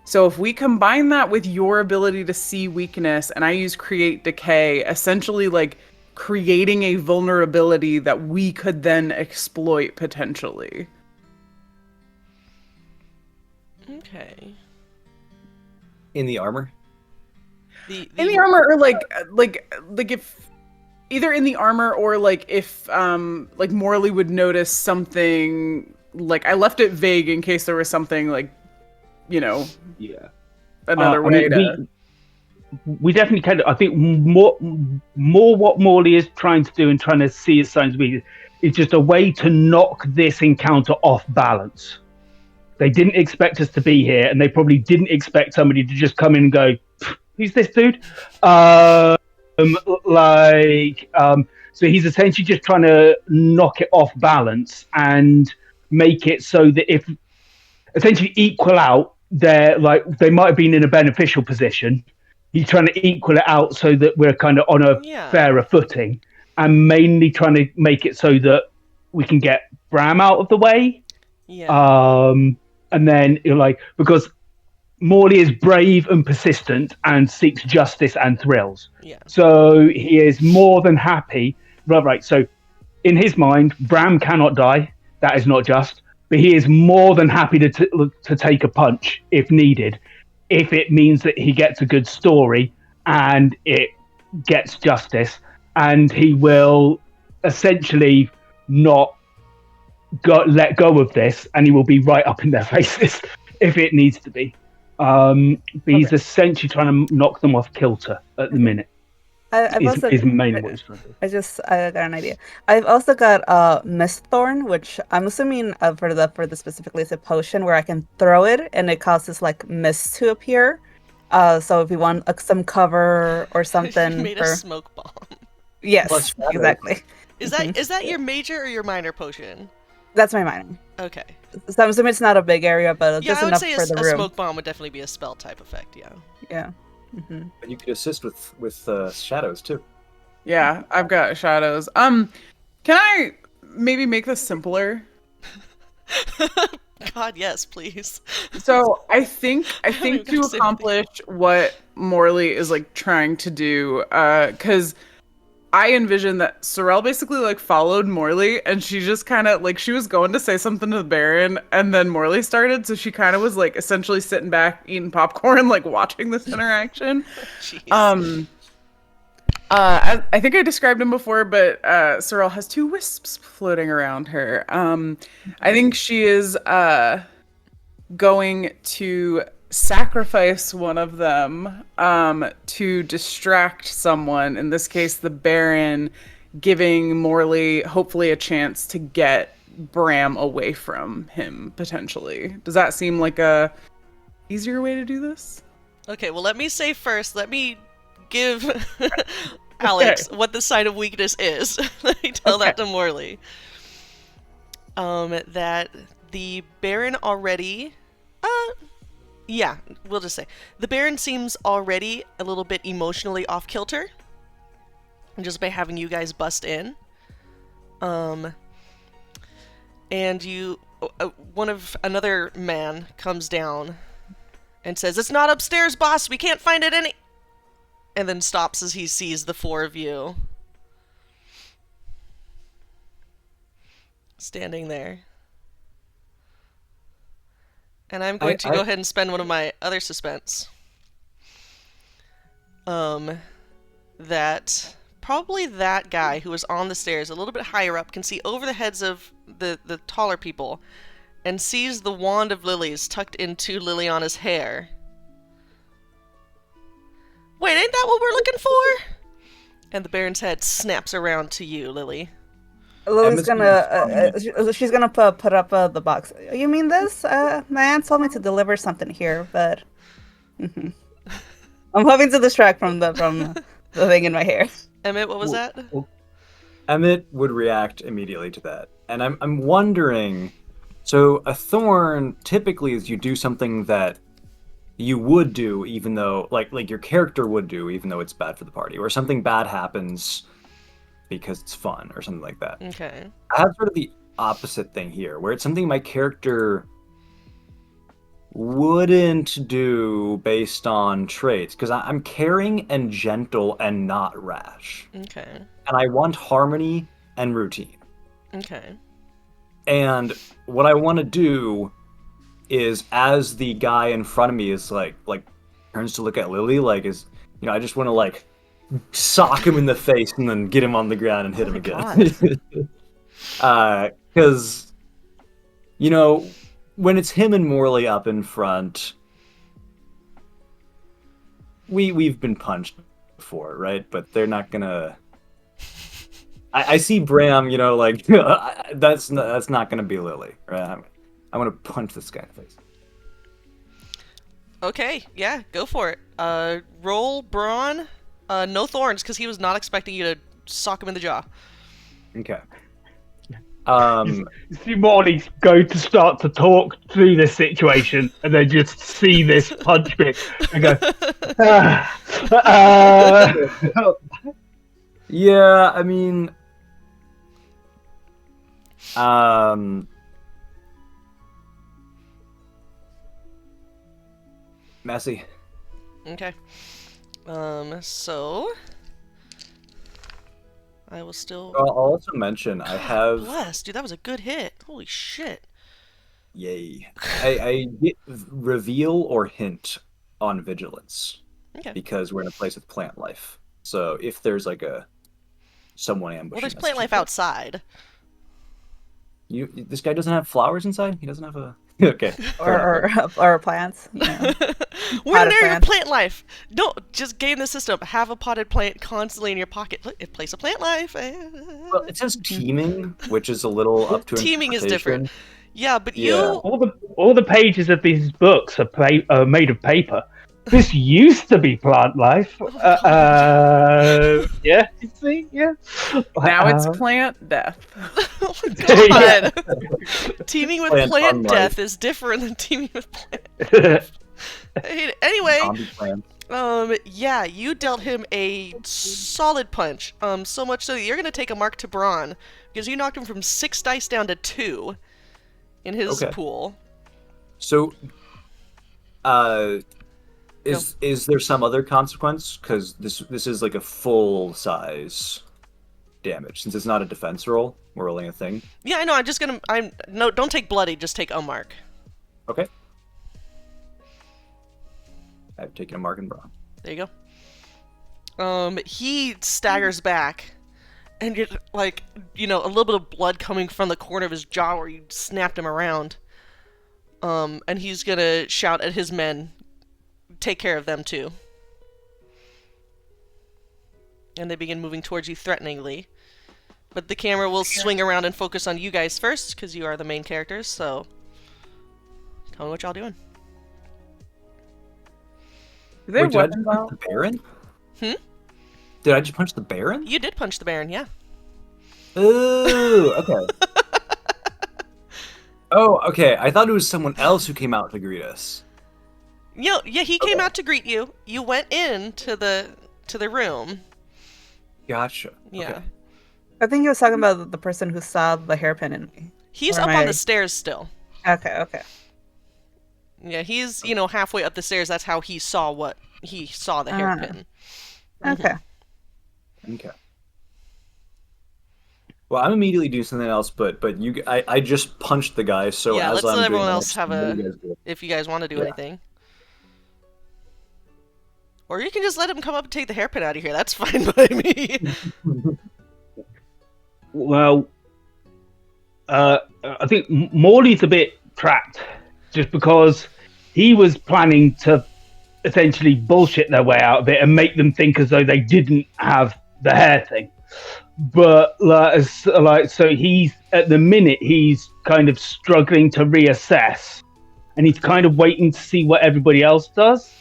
So if we combine that with your ability to see weakness, and I use create decay, essentially like creating a vulnerability that we could then exploit potentially. Okay. In the armor? In In the armor, or like if either in the armor or like if like Morley would notice something, like I left it vague in case there was something like, you know, Yeah. another way to. We definitely can. I think more what Morley is trying to do and trying to see his signs of weakness is just a way to knock this encounter off balance. They didn't expect us to be here, and they probably didn't expect somebody to just come in and go, "Who's this dude?" So he's essentially just trying to knock it off balance and make it so that if essentially equal out, they might have been in a beneficial position. He's trying to equal it out so that we're kind of on a fairer footing, and mainly trying to make it so that we can get Bram out of the way. Yeah. And then because Morley is brave and persistent and seeks justice and thrills. Yeah. So he is more than happy. Right. So in his mind, Bram cannot die. That is not just. But he is more than happy to take a punch if needed, if it means that he gets a good story and it gets justice, and he will essentially not let go of this, and he will be right up in their faces if it needs to be. But he's essentially trying to knock them off kilter at the minute. Is mainly what he's trying to do. I got an idea. I've also got Mist Thorn, which I'm assuming for the specifically is a potion where I can throw it and it causes like mist to appear. So if you want some cover or something, You made a smoke bomb. Yes, Plus shadows. exactly. Is that your major or your minor potion? That's my minor. Okay. So I'm assuming it's not a big area, but Yeah, just I would enough say for the a room. smoke bomb would definitely be a spell type effect. Yeah. Yeah. But you could assist with shadows too. Yeah, I've got shadows. Can I maybe make this simpler? God, yes, please. So I think even to gotta say anything. accomplish what Morley is like trying to do, because I envision that Sarelle basically like followed Morley, and she just kind of like she was going to say something to the Baron, and then Morley started, so she kind of was like essentially sitting back eating popcorn, like watching this interaction. Jeez. I think I described him before, but Sarelle has 2 wisps floating around her. I think she is going to sacrifice one of them to distract someone, in this case the Baron, giving Morley hopefully a chance to get Bram away from him, potentially. Does that seem like a easier way to do this? Okay, well, let me say first, let me give Alex what the sign of weakness is. Let me tell that to Morley. That the Baron already... yeah, we'll just say. The Baron seems already a little bit emotionally off-kilter, just by having you guys bust in. And you... another man comes down and says, "It's not upstairs, boss! We can't find it any..." And then stops as he sees the 4 of you standing there. And I'm going to go ahead and spend one of my other suspense. That probably that guy who was on the stairs a little bit higher up can see over the heads of the taller people and sees the wand of lilies tucked into Liliana's hair. Wait, ain't that what we're looking for? And the Baron's head snaps around to you, Lily. Lily's gonna, she's gonna put up the box. You mean this? My aunt told me to deliver something here, but I'm hoping to distract from the thing in my hair. Emmett, what was that? Emmett would react immediately to that, and I'm wondering. So a thorn typically is you do something that you would do, even though like your character would do, even though it's bad for the party, or something bad happens because it's fun or something like that. Okay. I have sort of the opposite thing here, where it's something my character wouldn't do based on traits, because I'm caring and gentle and not rash. Okay. And I want harmony and routine. Okay. And what I want to do is, as the guy in front of me is like turns to look at Lily, like is, you know, I just want to like sock him in the face and then get him on the ground and hit him again. Because you know, when it's him and Morley up in front, we've been punched before, right? But they're not gonna. I see Bram, you know, like that's not gonna be Lily, right? I want to punch this guy in the face. Okay, yeah, go for it. Roll Braun. No thorns, because he was not expecting you to sock him in the jaw. Okay. See Morley's going to start to talk through this situation, and then just see this punch me and go. Yeah, I mean, messy. Okay. So I will still. I'll also mention I have. Bless, dude, that was a good hit. Holy shit. Yay! I get reveal or hint on vigilance. Okay. Because we're in a place with plant life. So if there's like someone ambushing. Well, there's us, plant life outside. This guy doesn't have flowers inside. He doesn't have a. Okay. or plants. You know. We're near your plant life. No, just game the system. Have a potted plant constantly in your pocket. Look, it plays a plant life. Well, it says teeming, which is a little up to teeming is different. Yeah, but all the pages of these books are made of paper. this used to be plant life. Yeah, you see, yeah. Now it's plant death. Oh my god. Teaming with Plant plant unlife. death is different than teaming with plant. Anyway, Zombie plants. yeah, you dealt him a solid punch. So much so that you're gonna take a mark to Braun because you knocked him from 6 dice down to 2 in his Okay. pool. So, is there some other consequence? Because this is like a full size damage since it's not a defense roll. We're rolling a thing. Yeah, I know. No, don't take bloody. Just take a mark. Okay. I've taken a mark in Braun. There you go. He staggers back, and get a little bit of blood coming from the corner of his jaw where you snapped him around. And he's gonna shout at his men, take care of them too. And they begin moving towards you threateningly. But the camera will swing around and focus on you guys first, because you are the main characters, so tell me what y'all doing. Do they have Wait, did I weapons just punch out? the Baron? Hmm? Did I just punch the Baron? You did punch the Baron, yeah. Ooh, okay. Oh, okay. I thought it was someone else who came out to greet us. Yeah, he came out to greet you. You went in to the room. Gotcha. Yeah. Okay. I think he was talking about the person who saw the hairpin in me. He's Or up am on I- the stairs still. Okay. Yeah, he's, halfway up the stairs. That's how he saw the hairpin. Okay. Okay. Well, I'm immediately doing something else, but I just punched the guy, so Yeah, as let's I'm let doing everyone that, else have what do a- you guys do? If you guys want to do Yeah. anything. Or you can just let him come up and take the hairpin out of here. That's fine by me. Well, I think Morley's a bit trapped, just because he was planning to essentially bullshit their way out of it and make them think as though they didn't have the hair thing. But so he's at the minute he's kind of struggling to reassess, and he's kind of waiting to see what everybody else does.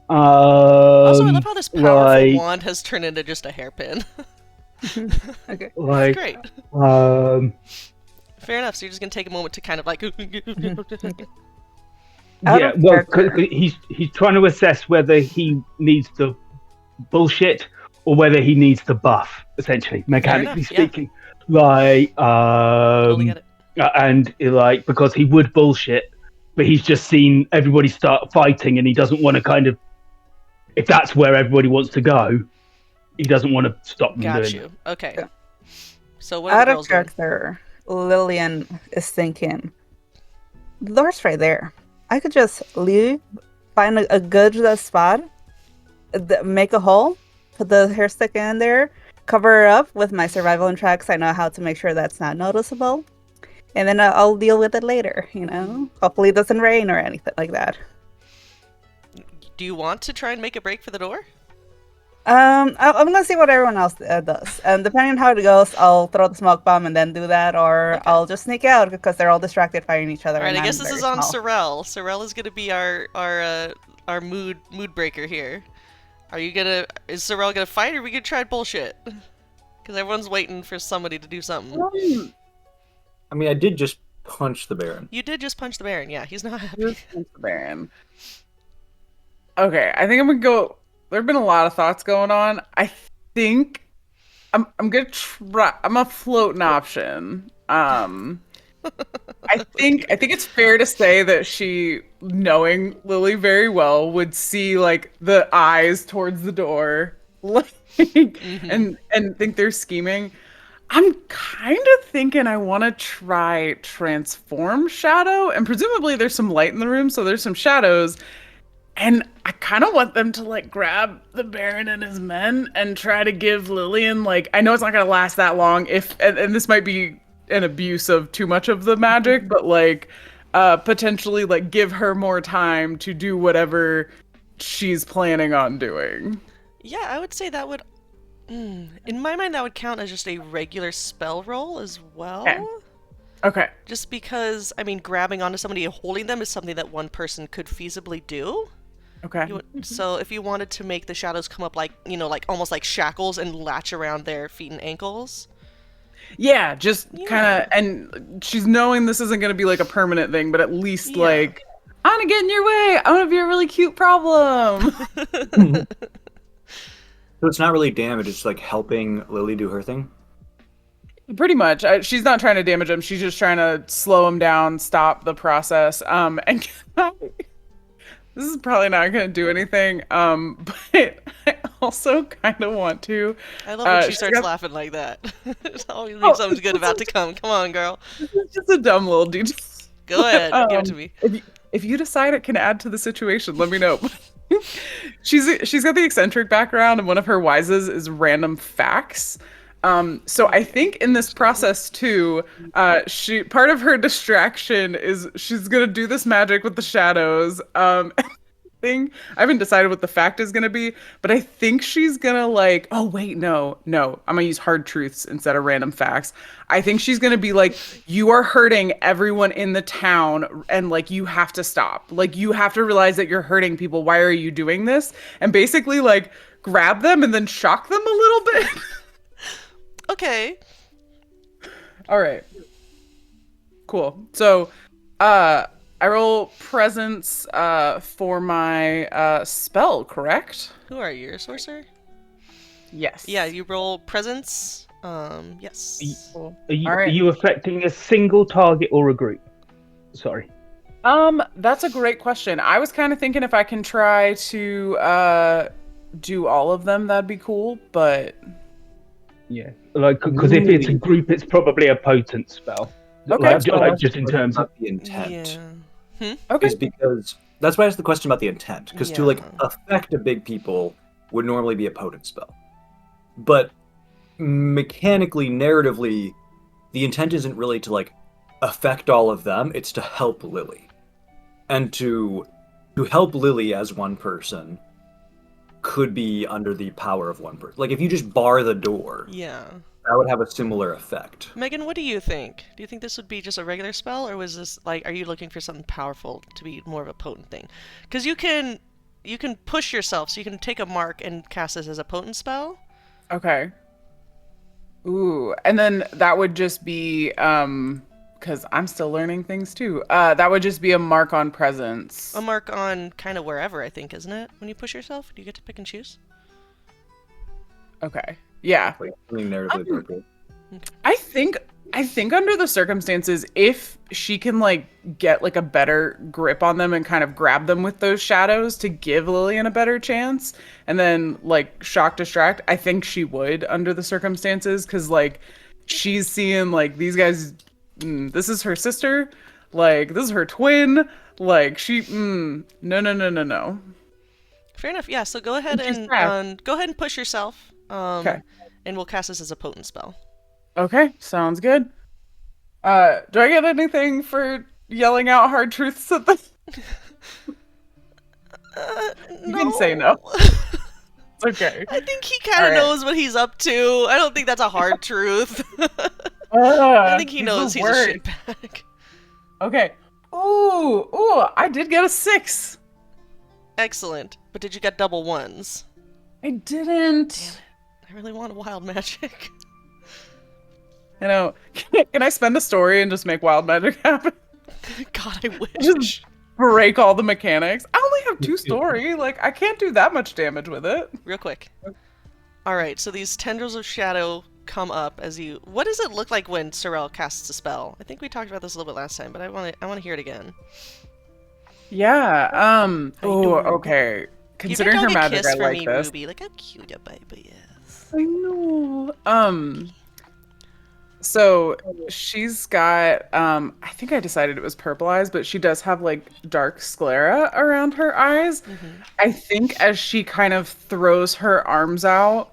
Also, I love how this powerful like- wand has turned into just a hairpin. Okay. Like, Great. Fair enough. So you're just gonna take a moment to kind of like. Out yeah, of well, character. he's trying to assess whether he needs to bullshit or whether he needs to buff, essentially, mechanically enough, yeah. speaking. Like, Totally get it. and like because he would bullshit, but he's just seen everybody start fighting, and he doesn't want to kind of, if that's where everybody wants to go, he doesn't want to stop them Got doing you. it. Okay. Yeah. So what are Out the of girls doing? character, Lillian is thinking, the door's right there. I could just leave, find a good spot, make a hole, put the hair stick in there, cover her up with my survival and tracks. I know how to make sure that's not noticeable. And then I'll deal with it later, Hopefully it doesn't rain or anything like that. Do you want to try and make a break for the door? I'm gonna see what everyone else does, and depending on how it goes, I'll throw the smoke bomb and then do that, or Okay. I'll just sneak out because they're all distracted fighting each other. All right. and I guess I'm this very is on small. Sarelle. Sarelle is gonna be our mood breaker here. Is Sarelle gonna fight, or are we gonna try bullshit? Because everyone's waiting for somebody to do something. I mean, I did just punch the Baron. You did just punch the Baron. Yeah, he's not happy. Just punch the Baron. Okay, I think I'm gonna go. There have been a lot of thoughts going on. I think I'm gonna try. I'm a floating option. I think it's fair to say that she, knowing Lily very well, would see like the eyes towards the door, like, and think they're scheming. I'm kind of thinking I want to try transform shadow, and presumably there's some light in the room, so there's some shadows. And I kind of want them to like grab the Baron and his men and try to give Lillian, like, I know it's not going to last that long and this might be an abuse of too much of the magic, but like potentially like give her more time to do whatever she's planning on doing. Yeah, I would say that would. In my mind, that would count as just a regular spell roll as well. Okay. Just because, I mean, grabbing onto somebody and holding them is something that one person could feasibly do. Okay. So if you wanted to make the shadows come up like, like almost like shackles and latch around their feet and ankles. Yeah, just kind of, and she's knowing this isn't going to be like a permanent thing, but at least like, I want to get in your way. I want to be a really cute problem. So it's not really damage, it's like helping Lily do her thing? Pretty much. She's not trying to damage him. She's just trying to slow him down, stop the process. And this is probably not going to do anything, but I also kind of want to. I love when she starts laughing like that. There's always something good about to come. Come on, girl. It's just a dumb little detail. Go ahead, give it to me. If you decide it can add to the situation, let me know. She's got the eccentric background, and one of her wises is random facts. So I think in this process too, part of her distraction is she's gonna do this magic with the shadows. I haven't decided what the fact is gonna be, but I think she's gonna like, oh wait, no, I'm gonna use hard truths instead of random facts. I think she's gonna be like, you are hurting everyone in the town, and like you have to stop. Like you have to realize that you're hurting people. Why are you doing this? And basically like grab them and then shock them a little bit. Okay. All right. Cool. So, I roll presence for my spell, correct? Who are you, sorcerer? Yes. Yeah, you roll presence. Yes. Are you affecting a single target or a group? Sorry. That's a great question. I was kind of thinking if I can try to do all of them, that'd be cool, but yeah, like because if it's a group, it's probably a potent spell. Okay. Like just in terms of the intent. Yeah. Okay. Is because that's why I asked the question about the intent. Because to like affect a big people would normally be a potent spell, but mechanically, narratively, the intent isn't really to like affect all of them. It's to help Lily, and to help Lily as one person could be under the power of one person. Like if you just bar the door, that would have a similar effect. Megan, what do you think? Do you think this would be just a regular spell, or was this like, are you looking for something powerful to be more of a potent thing? Because you can push yourself, so you can take a mark and cast this as a potent spell. Okay. Ooh, and then that would just be because I'm still learning things too. That would just be a mark on presence. A mark on kind of wherever, I think, isn't it? When you push yourself, do you get to pick and choose? Okay. Yeah. Like something narratively appropriate. I think under the circumstances, if she can like get like a better grip on them and kind of grab them with those shadows to give Lillian a better chance, and then like shock distract, I think she would under the circumstances, because like she's seeing like these guys. This is her sister, like this is her twin, like she no. Fair enough. Yeah, so go ahead and push yourself. Okay. And we'll cast this as a potent spell. Okay, sounds good. Do I get anything for yelling out hard truths at them? You can say no. It's okay. I think he kind of knows what he's up to. I don't think that's a hard truth. I think he knows he's a shitbag. Okay. Ooh, I did get a 6. Excellent. But did you get double ones? I didn't. Damn it. I really want a wild magic. You know, can I spend a story and just make wild magic happen? God, I wish. Just break all the mechanics. I only have 2 story. Like, I can't do that much damage with it. Real quick. Alright, so these tendrils of shadow come up as you... What does it look like when Sarelle casts a spell? I think we talked about this a little bit last time, but I want to hear it again. Yeah, okay. Considering her magic, I like me, this. Ruby. Like a cute baby, yes. I know. So she's got, I think I decided it was purple eyes, but she does have like dark sclera around her eyes. Mm-hmm. I think as she kind of throws her arms out,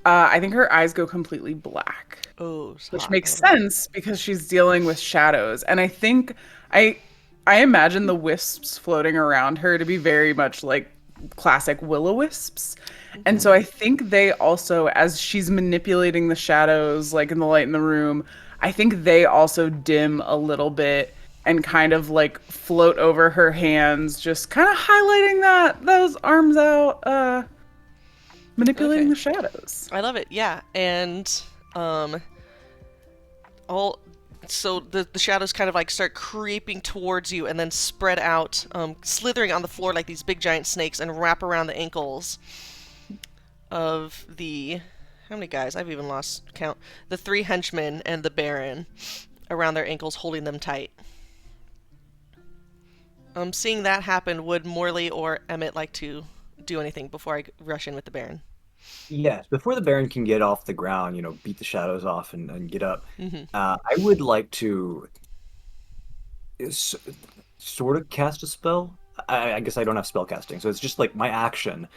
I think her eyes go completely black. Oh, which makes sense because she's dealing with shadows. And I think I imagine the wisps floating around her to be very much like classic will-o-wisps. Mm-hmm. And so I think they also, as she's manipulating the shadows, like in the light in the room, I think they also dim a little bit and kind of like float over her hands, just kind of highlighting those arms out, manipulating the shadows. I love it. Yeah, and so the shadows kind of like start creeping towards you and then spread out, slithering on the floor like these big giant snakes and wrap around the ankles of the, how many guys? I've even lost count. The 3 henchmen and the Baron around their ankles, holding them tight. Seeing that happen, would Morley or Emmett like to do anything before I rush in with the Baron? Yes, before the Baron can get off the ground, beat the shadows off and get up, I would like to sort of cast a spell. I guess I don't have spell casting, so it's just like my action.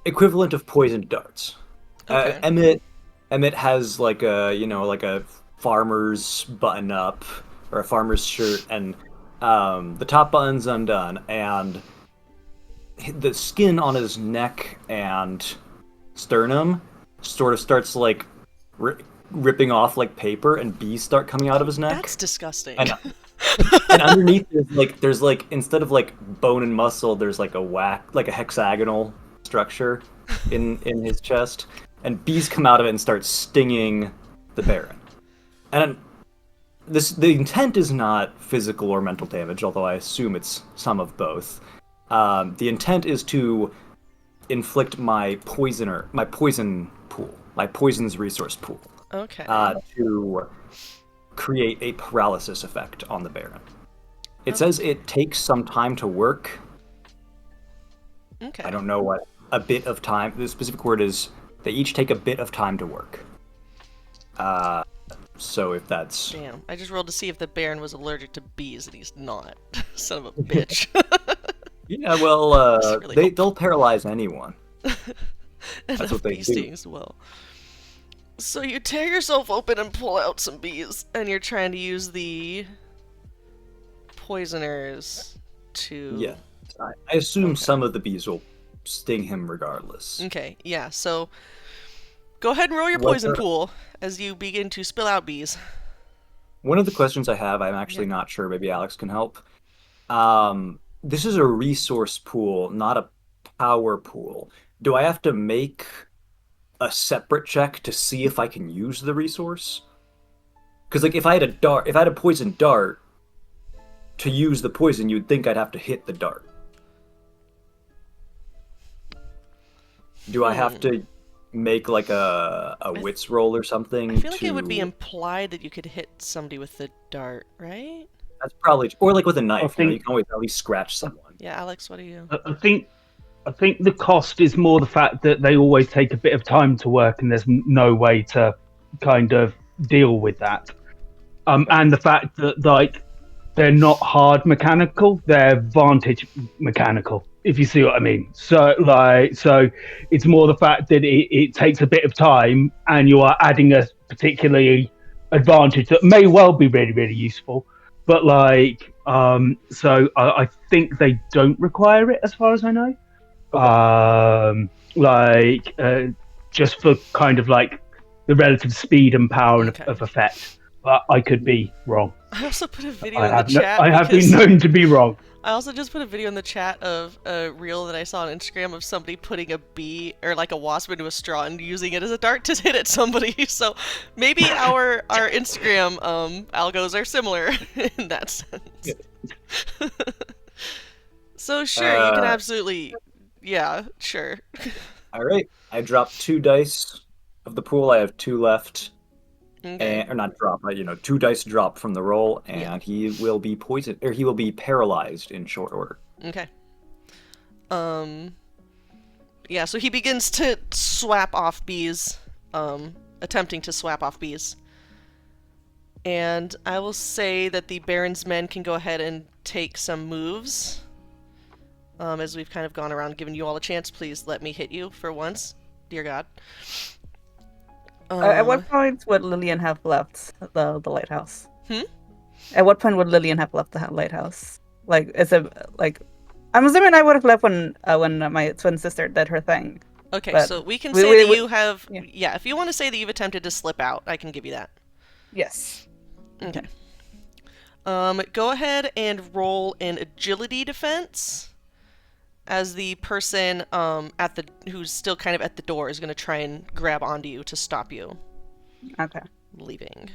Equivalent of poisoned darts. Okay. Emmett has like a farmer's button up or a farmer's shirt, and the top button's undone, and the skin on his neck and sternum sort of starts like ripping off like paper, and bees start coming out of his neck. That's disgusting. And underneath there's like instead of like bone and muscle, there's like a hexagonal structure in his chest, and bees come out of it and start stinging the Baron. And the intent is not physical or mental damage, although I assume it's some of both. The intent is to inflict my poison pool, my poison's resource pool. Okay. To create a paralysis effect on the Baron. It says it takes some time to work. Okay. I don't know what a bit of time. The specific word is they each take a bit of time to work. So if that's... Damn, I just rolled to see if the Baron was allergic to bees, and he's not. Son of a bitch. Yeah, well, really they'll paralyze anyone. And That's what they bee do. stings will. So you tear yourself open and pull out some bees, and you're trying to use the poisoners to... Yeah. I assume some of the bees will sting him regardless. Okay, yeah, so go ahead and roll your poison pool as you begin to spill out bees. One of the questions I have, I'm actually not sure, maybe Alex can help. This is a resource pool, not a power pool. Do I have to make a separate check to see if I can use the resource? Because like if I had a poison dart, to use the poison, you'd think I'd have to hit the dart. Do I have to make like a wits roll or something? I feel like it would be implied that you could hit somebody with the dart, right? That's probably, or like with a knife. think- You can always at least scratch someone. Yeah, Alex, what do you... I think the cost is more the fact that they always take a bit of time to work, and there's no way to kind of deal with that. And the fact that like they're not hard mechanical, they're vantage mechanical, if you see what I mean. So it's more the fact that it takes a bit of time, and you are adding a particularly advantage that may well be really, really useful. But like, so I think they don't require it as far as I know. Just for kind of like the relative speed and power of effect. But I could be wrong. I also put a video in the chat. I have been known to be wrong. I also just put a video in the chat of a reel that I saw on Instagram of somebody putting a bee or like a wasp into a straw and using it as a dart to hit at somebody. So maybe our Instagram algos are similar in that sense. So sure, you can absolutely, yeah, sure. All right, I dropped 2 dice of the pool. I have 2 left. Okay. Or not drop, but 2 dice drop from the roll, and he will be poisoned, or he will be paralyzed in short order. Okay. Yeah, so he begins to swap off bees, attempting to swap off bees. And I will say that the Baron's men can go ahead and take some moves. As we've kind of gone around giving you all a chance, please let me hit you for once. Dear God. At what point would Lillian have left the lighthouse? Hmm? At what point would Lillian have left the lighthouse? Like, is it like? I'm assuming I would have left when my twin sister did her thing. Okay, But so we can say that you have... Yeah, if you want to say that you've attempted to slip out, I can give you that. Yes. Okay. Go ahead and roll an agility defense. As the person who's still kind of at the door is going to try and grab onto you to stop you Okay. leaving.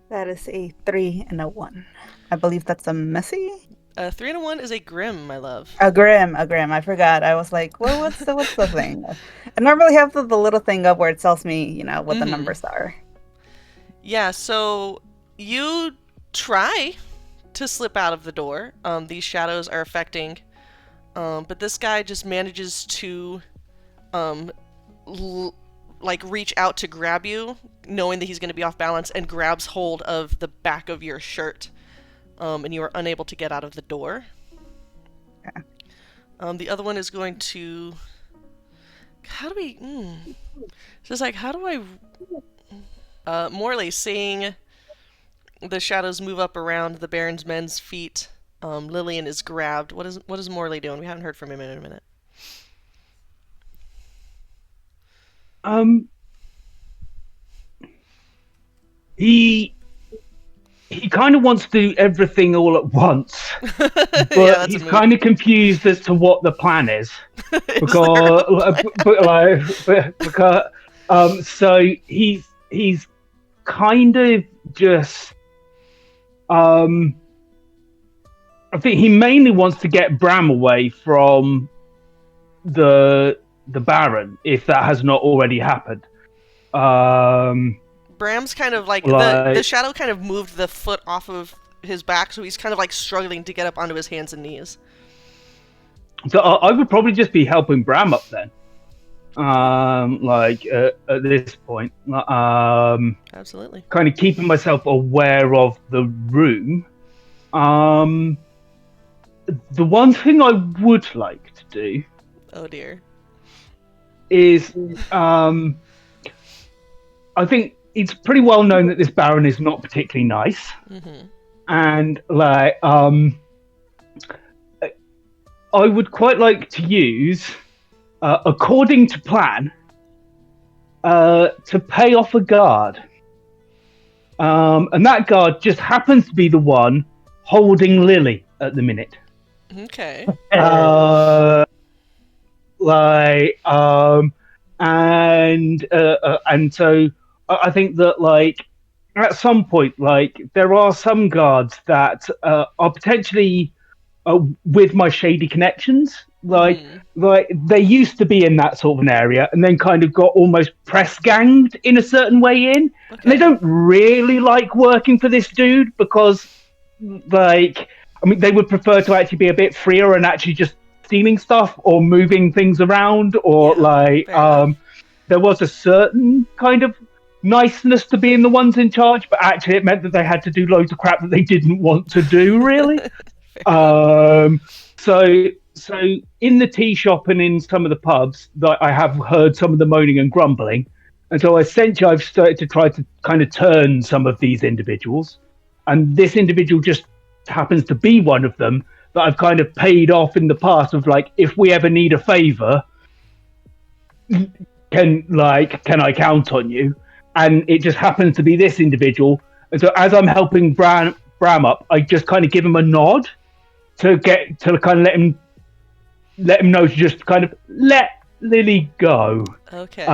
That is a 3 and a 1. I believe that's a messy. 3 and a 1 is a grim, my love. A grim. I forgot. I was like, well, what's the thing? I normally have the little thing up where it tells me, what the numbers are. Yeah, so you try to slip out of the door. These shadows are affecting, but this guy just manages to, reach out to grab you, knowing that he's going to be off balance, and grabs hold of the back of your shirt, and you are unable to get out of the door. Okay. The other one is going to... How do we... Just like, how do I... Morley, seeing the shadows move up around the Baron's men's feet, Lillian is grabbed. What is Morley doing? We haven't heard from him in a minute. He kind of wants to do everything all at once, but Yeah, he's kind of confused as to what the plan is. So he's kind of just I think he mainly wants to get Bram away from the Baron, if that has not already happened. Bram's kind of the shadow kind of moved the foot off of his back, so he's kind of struggling to get up onto his hands and knees. So I would probably just be helping Bram up then. At this point, Absolutely. kind of keeping myself aware of the room. The one thing I would like to do, Oh dear. is I think it's pretty well known that this Baron is not particularly nice, and I would quite like to use, according to plan, to pay off a guard. And that guard just happens to be the one holding Lily at the minute. Okay. And so I think that at some point there are some guards that are potentially with my shady connections. They used to be in that sort of an area and then kind of got almost press ganged in a certain way in. Okay. And they don't really like working for this dude because they would prefer to actually be a bit freer and actually just stealing stuff or moving things around, or there was a certain kind of niceness to being the ones in charge, but actually it meant that they had to do loads of crap that they didn't want to do, really. So in the tea shop and in some of the pubs, I have heard some of the moaning and grumbling, and so essentially I've started to try to kind of turn some of these individuals, and this individual just happens to be one of them that I've kind of paid off in the past of if we ever need a favor, can I count on you? And it just happens to be this individual. And so as I'm helping Bram up, I just kind of give him a nod to kind of let him know to just kind of let Lily go. Okay.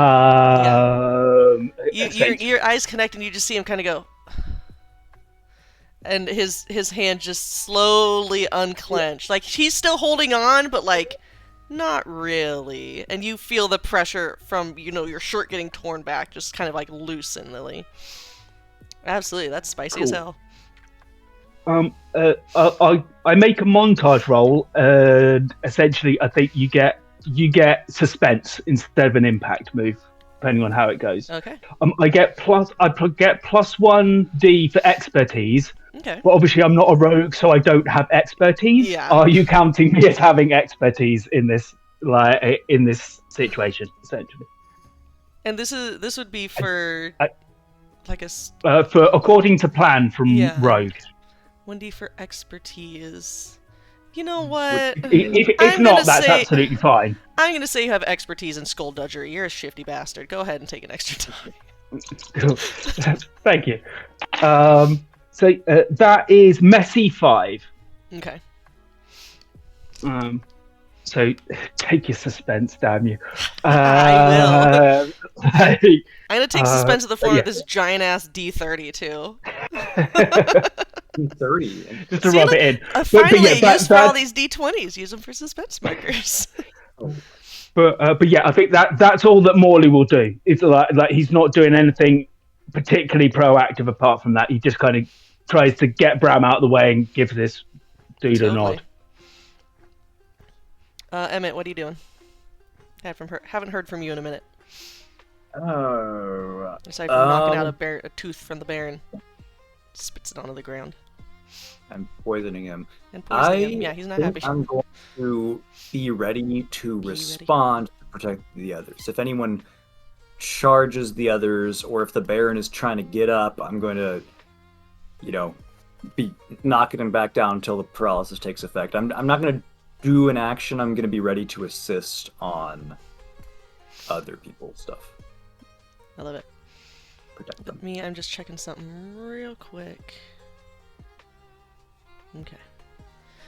Your eyes connect and you just see him kind of go, and his hand just slowly unclench. He's still holding on, but not really. And you feel the pressure from your shirt getting torn back just kind of loosen, Lily. Absolutely, that's spicy as hell. I make a montage roll, and essentially I think you get suspense instead of an impact move, depending on how it goes. Okay. I get +1d for expertise. Okay. But obviously I'm not a rogue, so I don't have expertise. Yeah. Are you counting me as having expertise in this situation, essentially? And this would be for for according to plan from rogue. 1d for expertise. You know what? If not, that's absolutely fine. I'm gonna say you have expertise in skullduggery. You're a shifty bastard. Go ahead and take an extra die. Thank you. So that is messy 5. Okay. So take your suspense, damn you. I will. Like, I'm gonna take suspense of the form yeah. of this giant ass D30 too. 30. Just to See, rub look, it in. finally, yeah, use for all these D20s. Use them for suspense markers. But yeah, I think that's all that Morley will do. It's like he's not doing anything particularly proactive apart from that. He just kind of tries to get Bram out of the way and give this dude a nod. Emmett, what are you doing? Haven't heard from you in a minute. Oh. Aside from knocking out a tooth from the Baron. Spits it onto the ground. I'm poisoning him. And poisoning him. Yeah, he's not happy. I'm going to be ready to respond to protect the others. If anyone charges the others, or if the Baron is trying to get up, I'm going to, be knocking him back down until the paralysis takes effect. I'm not going to do an action. I'm going to be ready to assist on other people's stuff. I love it. Protect them. I'm just checking something real quick. Okay.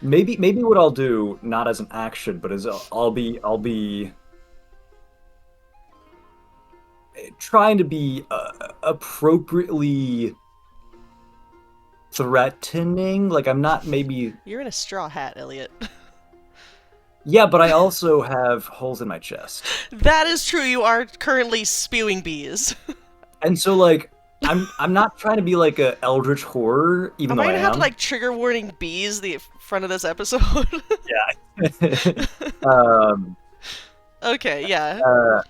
Maybe what I'll do, not as an action, but as I'll be trying to be appropriately threatening. Like, I'm not maybe. You're in a straw hat, Elliot. Yeah, but I also have holes in my chest. That is true. You are currently spewing bees. And so, like, I'm not trying to be like a eldritch horror, even though I am. Am I gonna have to like trigger warning bees the front of this episode? Yeah. Okay. Yeah.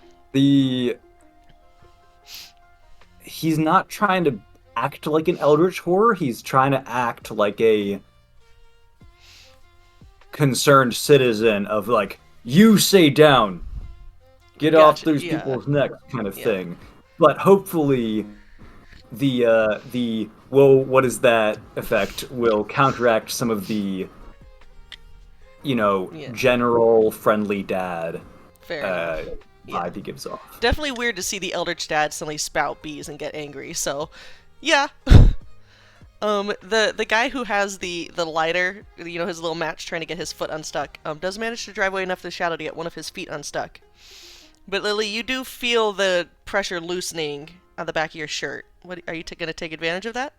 He's not trying to act like an eldritch horror. He's trying to act like a concerned citizen of like, you say down, get off those people's necks kind of thing. But hopefully the whoa, what is that effect will counteract some of the general friendly dad vibe he gives off. Definitely weird to see the Eldritch Dad suddenly spout bees and get angry, so yeah. The guy who has the lighter, his little match trying to get his foot unstuck, does manage to drive away enough to the shadow to get one of his feet unstuck. But Lily, you do feel the pressure loosening on the back of your shirt. What are you going to take advantage of that?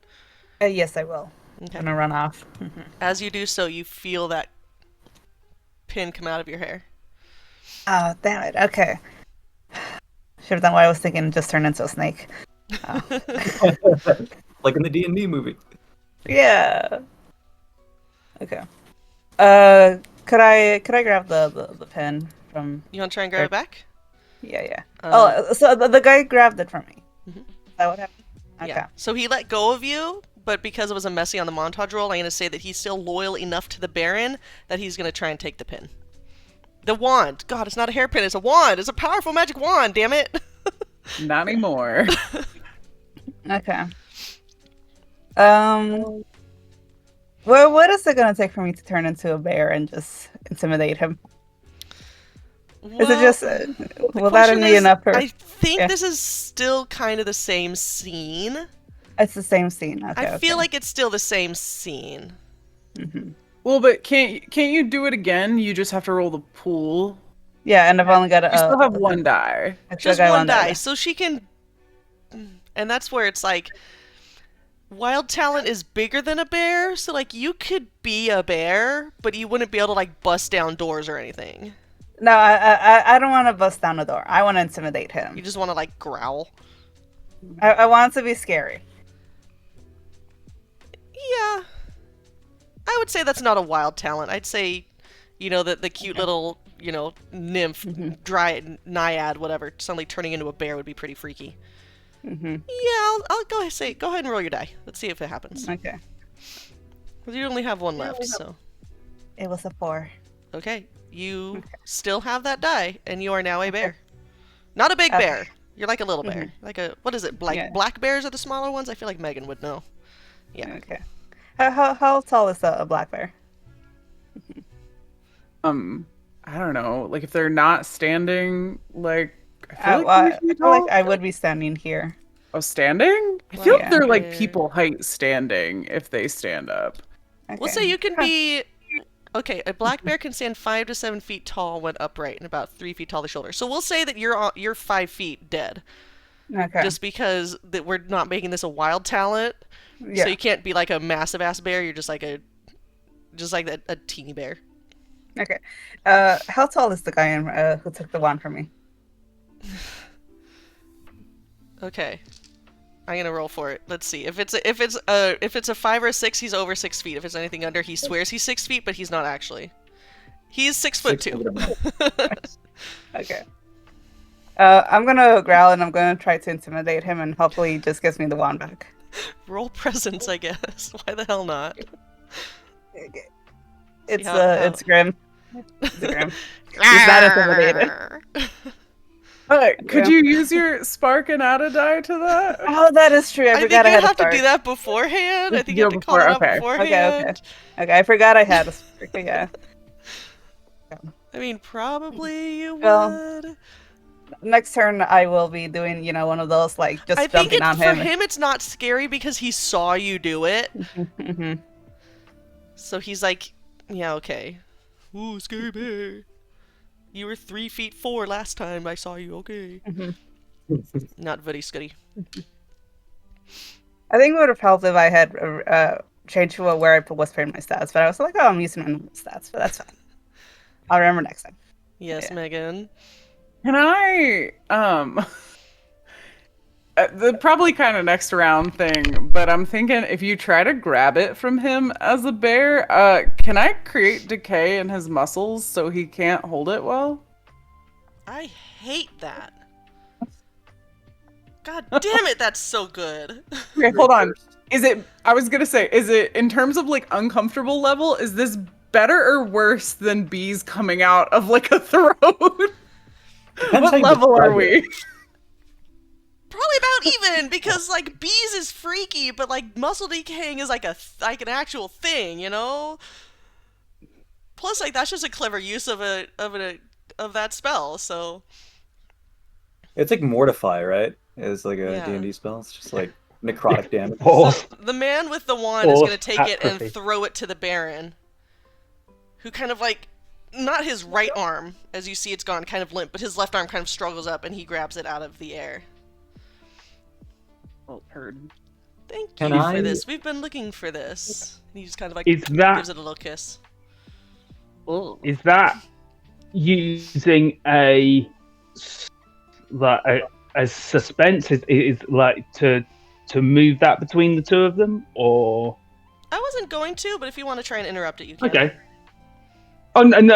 Yes, I will. Okay. I'm gonna run off. As you do so, you feel that pin come out of your hair. Oh, damn it. Okay. Should have done what I was thinking and just turned into a snake. Oh. Like in the D&D movie. Yeah. Okay. Could I grab the pen from? You want to try and grab it back? Yeah. So the guy grabbed it from me. Mm-hmm. Is that what happened? Okay. Yeah. So he let go of you, but because it was a messy on the montage roll, I'm going to say that he's still loyal enough to the Baron that he's going to try and take the pin. The wand. God, it's not a hairpin. It's a wand. It's a powerful magic wand, damn it. Not anymore. Okay. Well, what is it going to take for me to turn into a bear and just intimidate him? Is it just... will that be enough for... I think this is still kind of the same scene. It's the same scene. Okay, I feel like it's still the same scene. Mm-hmm. Well, but can't you do it again? You just have to roll the pool. Yeah, and I've only got You still have one die. Just one die. So she can... And that's where it's like... Wild talent is bigger than a bear, so like you could be a bear, but you wouldn't be able to like bust down doors or anything. No, I don't want to bust down the door. I want to intimidate him. You just want to like growl. I want it to be scary. Yeah. I would say that's not a wild talent. I'd say, the cute little, nymph, naiad, whatever, suddenly turning into a bear would be pretty freaky. Mm-hmm. Yeah, I'll go ahead and roll your die. Let's see if it happens. Okay. Because you only have one left, so. It was a 4. Okay. You still have that die, and you are now a bear. Not a big bear. You're like a little bear. Like a, what is it? Black bears are the smaller ones? I feel like Megan would know. Yeah. Okay. How tall is a black bear? I don't know. Like if they're not standing, like I feel like I would be standing here. Oh, standing? I feel like Yeah. they're like people height standing if they stand up. Okay. We'll say you can be. Okay, a black bear can stand 5 to 7 feet tall when upright and about 3 feet tall to shoulder. So we'll say that you're 5 feet dead. Okay. Just because that we're not making this a wild talent. Yeah. So you can't be like a massive ass bear. You're just like a teeny bear. Okay. How tall is the guy who took the wand from me? Okay. I'm gonna roll for it. Let's see. If it's a 5 or a 6, he's over 6 feet. If it's anything under, he swears he's 6 feet, but he's not actually. He's 6'2". Okay. I'm gonna growl and I'm gonna try to intimidate him, and hopefully he just gives me the wand back. Roll presence, I guess. Why the hell not? Okay. It's Grim. It's Grim. He's not intimidated. Could you use your spark and add a die to that? Oh, that is true. I think forgot I you had have a to do that beforehand. I think you have to call it out beforehand. Okay, I forgot I had a spark. Yeah. I mean, probably you Well, would. Next turn, I will be doing, one of those, like, just I think jumping on for him. him it's not scary because he saw you do it. Mhm. So he's like, yeah, okay. Ooh, scary bear. You were 3 feet 4 last time I saw you, okay. Not very scary. I think it would have helped if I had changed to where I was putting my stats, but I was like, oh, I'm using my normal stats, but that's fine. I'll remember next time. Yes, Yeah. Megan. Can I, the probably kind of next round thing, but I'm thinking if you try to grab it from him as a bear, can I create decay in his muscles so he can't hold it well? I hate that. God damn it, that's so good. Okay, hold on. I was gonna say, is it, in terms of like uncomfortable level, is this better or worse than bees coming out of like a throat? What level are we? Probably about even, because like bees is freaky, but like muscle decaying is like an actual thing, you know. Plus, like that's just a clever use of that spell. So It's like mortify, right? It's like a Yeah. D&D spell. It's just like necrotic damage. So the man with the wand is Force going to take it and atrophy. throw it to the Baron, who kind of like, not his right arm, as you see it's gone kind of limp, but his left arm kind of struggles up and he grabs it out of the air. Oh, heard. Thank Can you I- for this. We've been looking for this. And he just kind of like Is that- gives it a little kiss. Is that using a suspense? Is like to move that between the two of them, or I wasn't going to, but if you want to try and interrupt it, you can. okay? Oh no!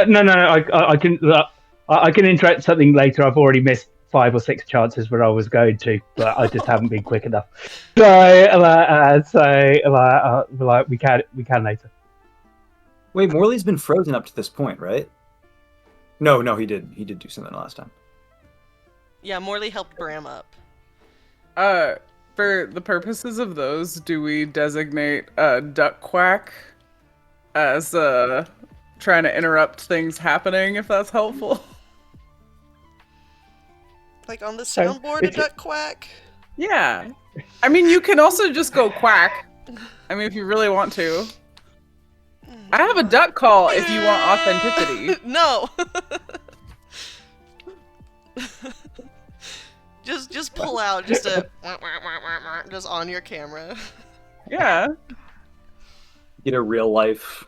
I can interrupt something later. I've already missed 5 or 6 chances where I was going to, but I just haven't been quick enough. So we can later. Wait, Morley's been frozen up to this point, right? No, he did. He did do something last time. Yeah, Morley helped Bram up. For the purposes of those, do we designate Duck Quack as trying to interrupt things happening, if that's helpful? Like on the soundboard, a it's- duck quack. Yeah. I mean, you can also just go quack. I mean, if you really want to. I have a duck call if you want authenticity. No. just pull out just a just on your camera. Yeah. Get a real life.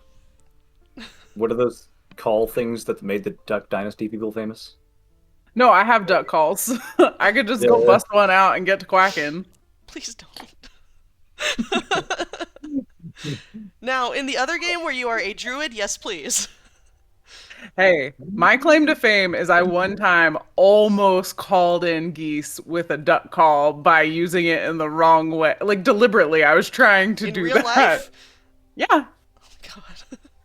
What are those call things that made the Duck Dynasty people famous? No, I have duck calls. I could just go Yeah. bust one out and get to quacking. Please don't. Now, in the other game where you are a druid, yes, please. Hey, my claim to fame is I one time almost called in geese with a duck call by using it in the wrong way. Like, deliberately, I was trying to In do real that. life? Yeah. God.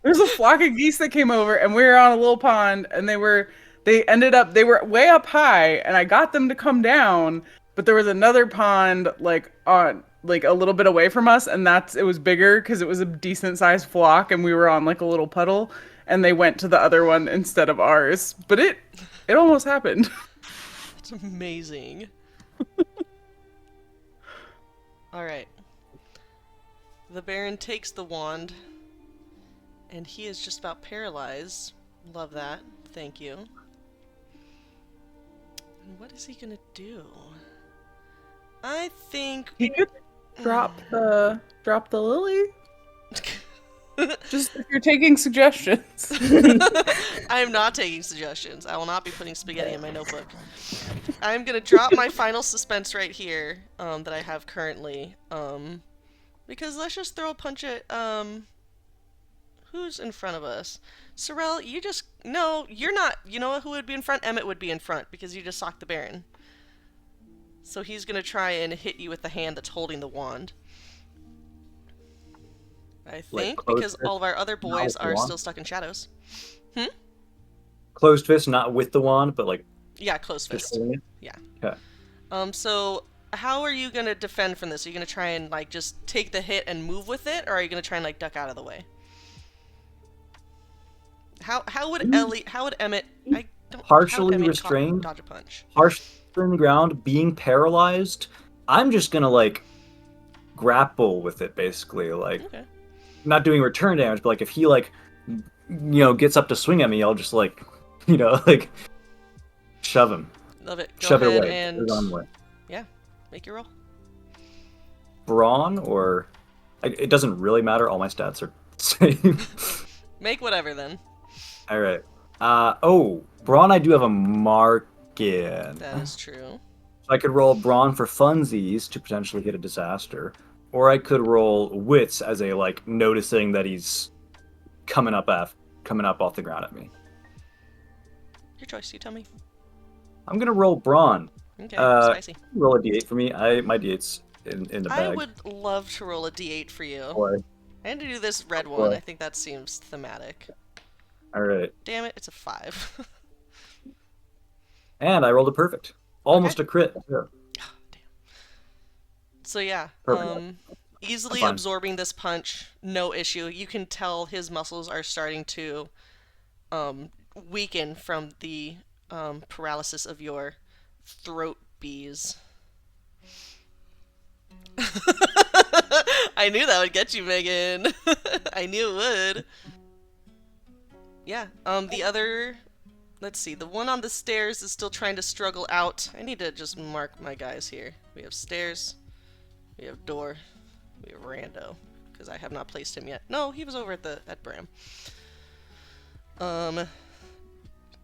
There's a flock of geese that came over, and we were on a little pond, and they were way up high, and I got them to come down, but there was another pond, like a little bit away from us, and it was bigger because it was a decent sized flock, and we were on like a little puddle, and they went to the other one instead of ours. But it almost happened. That's amazing. Alright. The Baron takes the wand, and he is just about paralyzed. Love that. Thank you. And what is he gonna do? I think... He could drop the lily. Just if you're taking suggestions. I am not taking suggestions. I will not be putting spaghetti in my notebook. I'm gonna drop my final suspense right here, that I have currently, because let's just throw a punch at, who's in front of us? Sarelle, you just, no, you're not, you know who would be in front? Emmett would be in front, because you just socked the Baron. So he's gonna try and hit you with the hand that's holding the wand. I think, because all of our other boys are still stuck in shadows. Closed fist, not with the wand, but like... Yeah, closed fist. Yeah. Okay. So how are you gonna defend from this? Are you gonna try and like just take the hit and move with it, or are you gonna try and like duck out of the way? How would Emmett? I don't. Partially how would Emmett restrained. Dodge a punch. Partially in the ground, being paralyzed. I'm just gonna like grapple with it, basically. Like, Okay. not doing return damage, but like if he like, gets up to swing at me, I'll just like, like shove him. Love it. Go Shove it ahead away. and Put it on away. yeah, make your roll. Brawn or it doesn't really matter. All my stats are the same. Make whatever then. All right. Brawn. I do have a mark in. That is true. So I could roll Brawn for funsies to potentially hit a disaster, or I could roll Wits as a like noticing that he's coming up off the ground at me. Your choice. You tell me. I'm gonna roll Brawn. Okay. Spicy. Roll a d8 for me. My d8's in the bag. I would love to roll a d8 for you. Boy. And to do this red Boy. one. I think that seems thematic. All right. Damn it! It's a 5. And I rolled a perfect. Almost a crit. Yeah. Damn. So yeah, Perfect. easily I'm fine. absorbing this punch, no issue. You can tell his muscles are starting to weaken from the paralysis of your throat bees. I knew that would get you, Megan. I knew it would. Yeah, the other... Let's see, the one on the stairs is still trying to struggle out. I need to just mark my guys here. We have stairs, we have door, we have rando, because I have not placed him yet. No, he was over at Bram.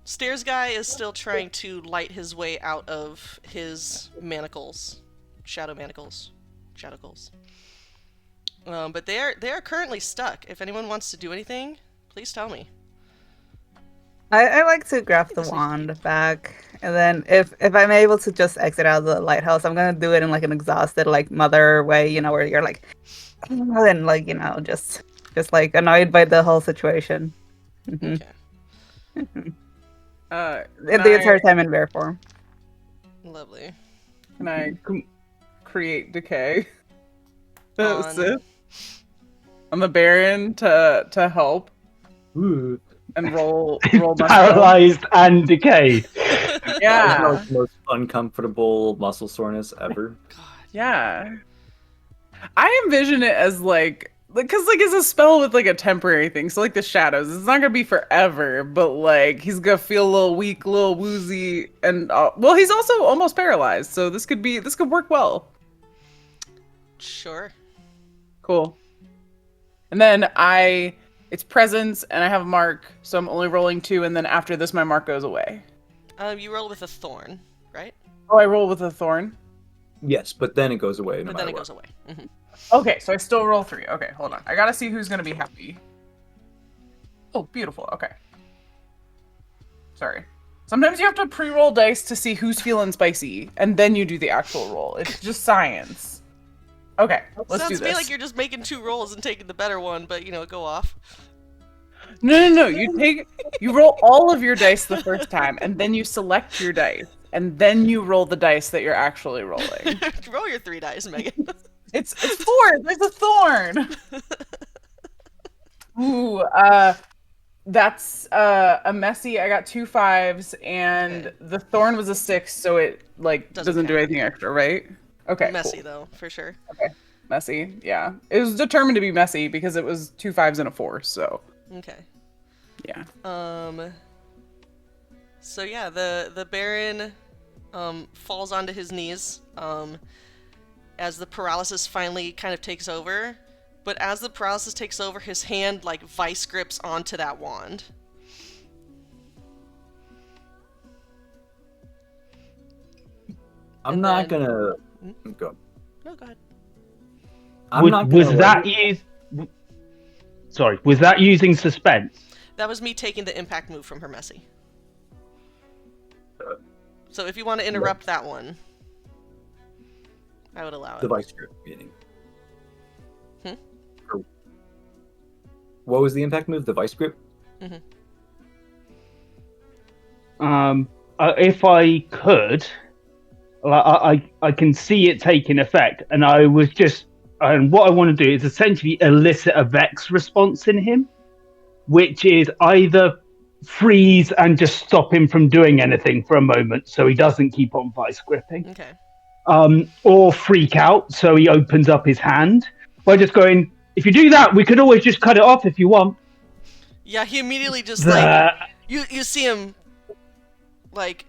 Stairs guy is still trying to light his way out of his manacles. Shadow manacles. Shadowcles. But they are currently stuck. If anyone wants to do anything, please tell me. I like to grab the wand back, and then if I'm able to just exit out of the lighthouse, I'm gonna do it in like an exhausted like mother way, where you're like, and like just like annoyed by the whole situation. Okay. The entire time in bear form. Lovely. Can I create decay? On the Baron to help Ooh. and roll muscle. Paralyzed and decayed. Yeah. That's the most uncomfortable muscle soreness ever. God. Yeah. I envision it as because it's a spell with like a temporary thing. So like the shadows, it's not gonna be forever, but like he's gonna feel a little weak, a little woozy, and well, he's also almost paralyzed. So this could work well. Sure. Cool. And then it's presence, and I have a mark, so I'm only rolling 2, and then after this, my mark goes away. You roll with a thorn, right? Oh, I roll with a thorn? Yes, but then it goes away. But then it goes away. Mm-hmm. Okay, so I still roll 3. Okay, hold on. I gotta see who's gonna be happy. Oh, beautiful. Okay. Sorry. Sometimes you have to pre-roll dice to see who's feeling spicy, and then you do the actual roll. It's just science. Okay, let's do Sounds to me this. like you're just making 2 rolls and taking the better one, but go off. No. You roll all of your dice the first time, and then you select your dice, and then you roll the dice that you're actually rolling. Roll your 3 dice, Megan. It's 4. There's a thorn. Ooh, that's a messy. I got 2 5s, and Okay. the thorn was a 6, so it doesn't do count. anything extra, right? Okay, Messy cool. though, for sure. Messy, yeah. It was determined to be messy because it was 2 5s and a 4, so Okay. yeah. So yeah, the Baron falls onto his knees as the paralysis finally kind of takes over. But as the paralysis takes over, his hand like vice grips onto that wand. I'm And not then- gonna Hmm? go. No, go ahead. I'm not gonna Was let that you- Sorry, was that using suspense? That was me taking the impact move from her Messy. So if you want to interrupt that one, I would allow the it. vice grip meaning? Hmm? Or- What was the impact move? The vice grip? If I could, I can see it taking effect, and I was just, and what I want to do is essentially elicit a Vex response in him, which is either freeze and just stop him from doing anything for a moment, so he doesn't keep on vice gripping, Okay. or freak out, so he opens up his hand by just going. If you do that, we could always just cut it off if you want. Yeah, he immediately just like you see him like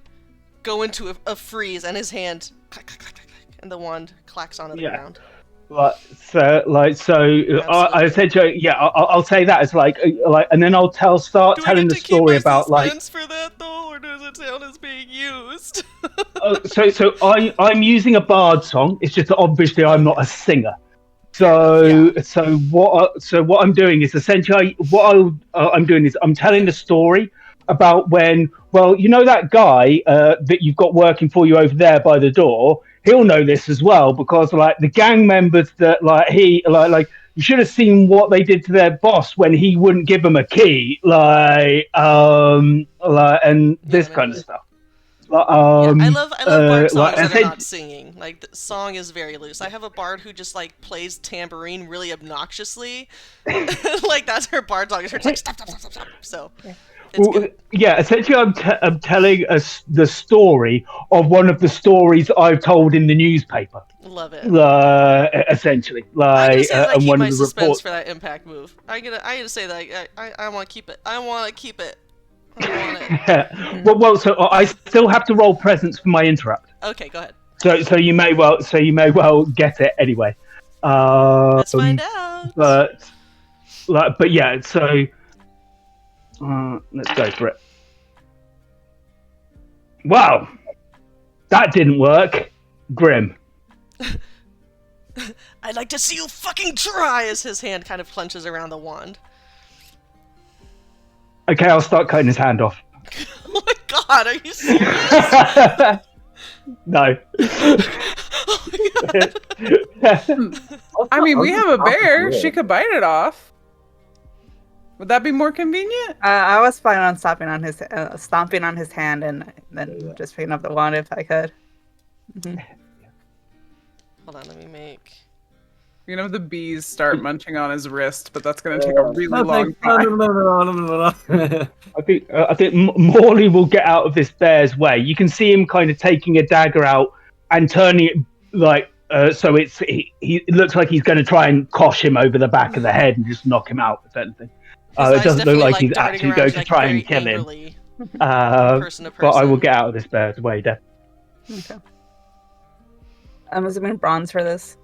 go into a freeze, and his hand clack, clack, clack, clack, clack, and the wand clacks onto the ground. I essentially, yeah, I'll say that as like, and then I'll start Do telling I the get to story keep my about like. suspense for that though, or does it sound as being used? So I'm using a bard song. It's just that obviously I'm not a singer. So what I'm doing is essentially I'm doing is I'm telling the story about when, well, you know that guy that you've got working for you over there by the door. He'll know this as well because like the gang members that like you should have seen what they did to their boss when he wouldn't give them a key, and this kind of stuff. I love bard songs like, that are not singing. Like the song is very loose. I have a bard who just like plays tambourine really obnoxiously. Like that's her bard song. It's like stop. So it's good. Yeah, essentially I'm telling us the story of one of the stories I've told in the newspaper. Love it. Essentially, I'm gonna say that I and keep one my of the suspense reports. for that impact move. I'm gonna say that I want to keep it. I want to keep it. I want it. well, so I still have to roll presence for my interrupt. Okay, go ahead. So you may well get it anyway. Let's find out. But yeah, so let's go for it. Wow, that didn't work. Grim. I'd like to see you fucking try as his hand kind of clenches around the wand. Okay, I'll start cutting his hand off. Oh my god, are you serious? No. Oh my god. I mean, we have a bear. She could bite it off. Would that be more convenient? I was planning on stomping on his hand and then just picking up the wand if I could. Mm-hmm. Hold on, let me make... You know, the bees start munching on his wrist, but that's going to take a really long time. No. I think Morley will get out of this bear's way. You can see him kind of taking a dagger out and turning it like so it looks like he's going to try and cosh him over the back of the head and just knock him out, if anything. It doesn't look like he's actually going to try and kill him. Person to person. But I will get out of this bear's way, Deb. Okay. I'm assuming bronze for this.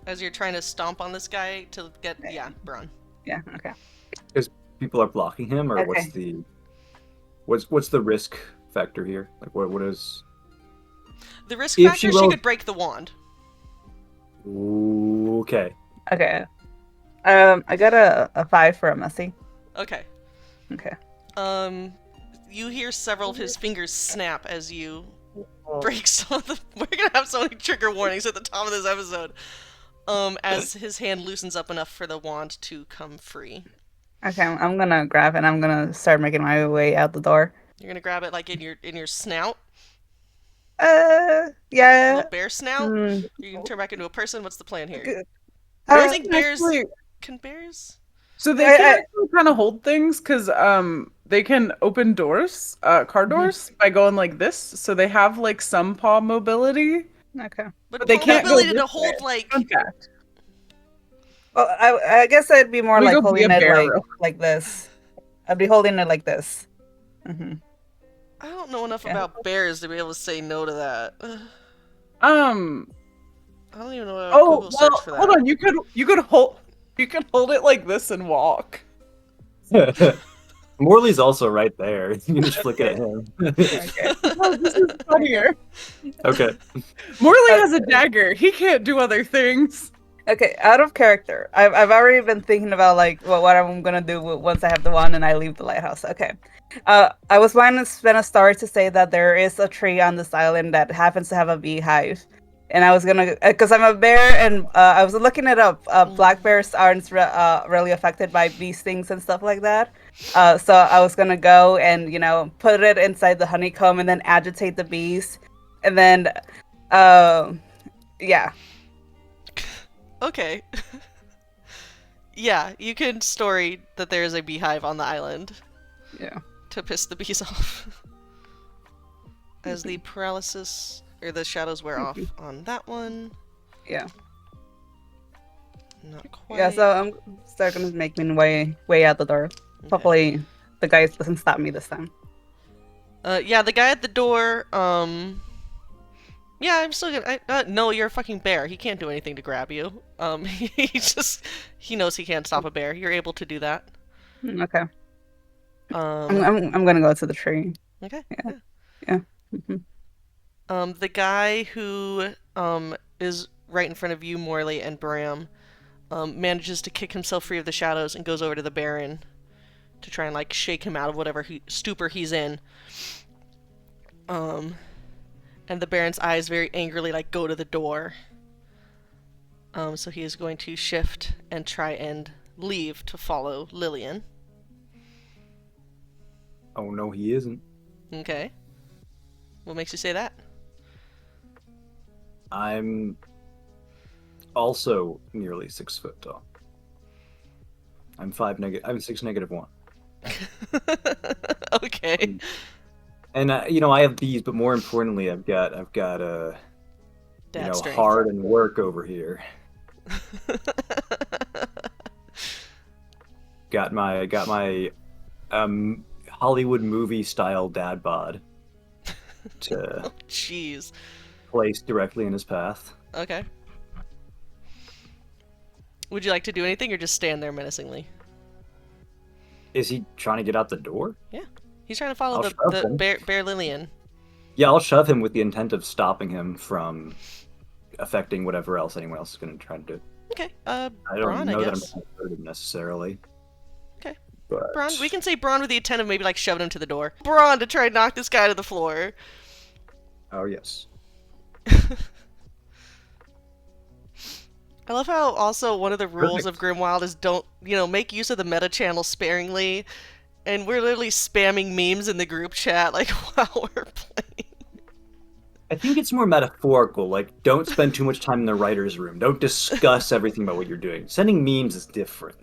As you're trying to stomp on this guy to get... Yeah, Braun. Yeah, okay. Because people are blocking him, or Okay. what's the risk factor here? Like what is? The risk If factor, she she rolled- could break the wand. Okay. Okay. I got a 5 for a messy. Okay. Okay. You hear several of his fingers snap as you break some of the... We're gonna have so many trigger warnings at the top of this episode. As his hand loosens up enough for the wand to come free. Okay, I'm gonna grab it and I'm gonna start making my way out the door. You're gonna grab it like in your snout? Yeah. Little bear snout? You can turn back into a person? What's the plan here? I think bears... Can bears... So they can actually kind of hold things because they can open doors, car doors, by going like this. So they have like some paw mobility. Okay. But they the can't go ability to this hold way. like Fun fact. Well, I guess I'd be more We like go be holding a it bear like real this. I'd be holding it like this. I don't know enough Yeah. about bears to be able to say no to that. I I don't even know how to Oh Google search well, for that. hold on. You could hold it like this and walk. Morley's also right there. You can just flick it at him. Okay. Oh, this is funnier. Okay. Morley has a dagger. He can't do other things. Okay, out of character. I've already been thinking about like what I'm gonna do once I have the wand and I leave the lighthouse. Okay. I was planning to spend a star to say that there is a tree on this island that happens to have a beehive. And I was gonna, because I'm a bear, and I was looking it up. Black bears aren't really affected by bee stings and stuff like that. So I was gonna go and put it inside the honeycomb and then agitate the bees, and then, yeah. Okay. Yeah, you can story that there is a beehive on the island Yeah. to piss the bees off. As the paralysis or the shadows wear off on that one. Yeah. Not quite. Yeah. So I'm starting to make my way out the door. Okay. Hopefully, the guy doesn't stop me this time. Yeah, the guy at the door, yeah, I'm still gonna, no, you're a fucking bear. He can't do anything to grab you. He knows he can't stop a bear. You're able to do that. Okay. I'm gonna go to the tree. Okay. Yeah. Mm-hmm. The guy who, is right in front of you, Morley, and Bram, manages to kick himself free of the shadows and goes over to the Baron to try and, like, shake him out of whatever stupor he's in. And the Baron's eyes very angrily, like, go to the door. So he is going to shift and try and leave to follow Lillian. Oh no, he isn't. Okay. What makes you say that? I'm also nearly 6 foot tall. I'm 6 negative 1. Okay. And I have these, but more importantly, I've got Dad strength. hard and work over here. got my Hollywood movie style dad bod to Jeez. place directly in his path. Okay. Would you like to do anything or just stand there menacingly? Is he trying to get out the door? Yeah. He's trying to follow I'll the shove him. bear Lillian. Yeah, I'll shove him with the intent of stopping him from affecting whatever else anyone else is going to try to do. Okay. I don't Braun, know I that I'm guess. going to hurt him necessarily. Okay. But Braun, we can say Braun with the intent of maybe like shoving him to the door. Braun to try and knock this guy to the floor. Oh yes. I love how also one of the rules of Grimwild is don't, make use of the meta channel sparingly. And we're literally spamming memes in the group chat like while we're playing. I think it's more metaphorical. Like, don't spend too much time in the writer's room. Don't discuss everything about what you're doing. Sending memes is different,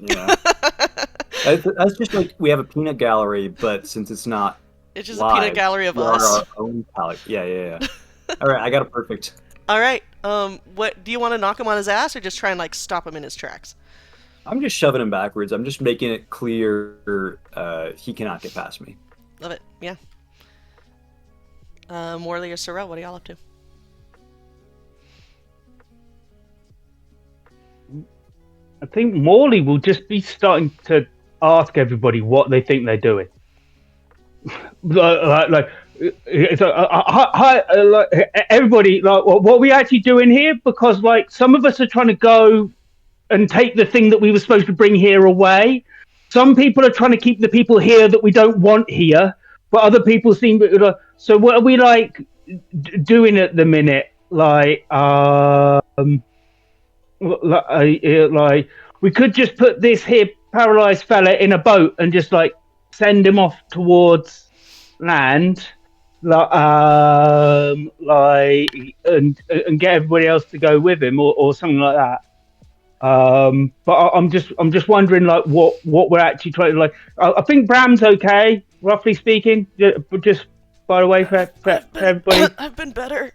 That's just like we have a peanut gallery, but since it's not It's just live, a peanut gallery of we are us. our own palette. Yeah. All right, I got it perfect. All right. What do you want to knock him on his ass or just try and like stop him in his tracks? I'm just shoving him backwards. I'm just making it clear he cannot get past me. Love it. Yeah. Morley or Sarelle, what are y'all up to? I think Morley will just be starting to ask everybody what they think they're doing. Everybody, like, what are we actually doing here? Because, like, some of us are trying to go and take the thing that we were supposed to bring here away. Some people are trying to keep the people here that we don't want here, but other people seem to. So, what are we doing at the minute? Like, we could just put this here paralyzed fella in a boat and just send him off towards land, and get everybody else to go with him or something like that. But I'm just wondering what we're actually trying to I think Bram's okay, roughly speaking. But just by the way, for everybody, I've been better.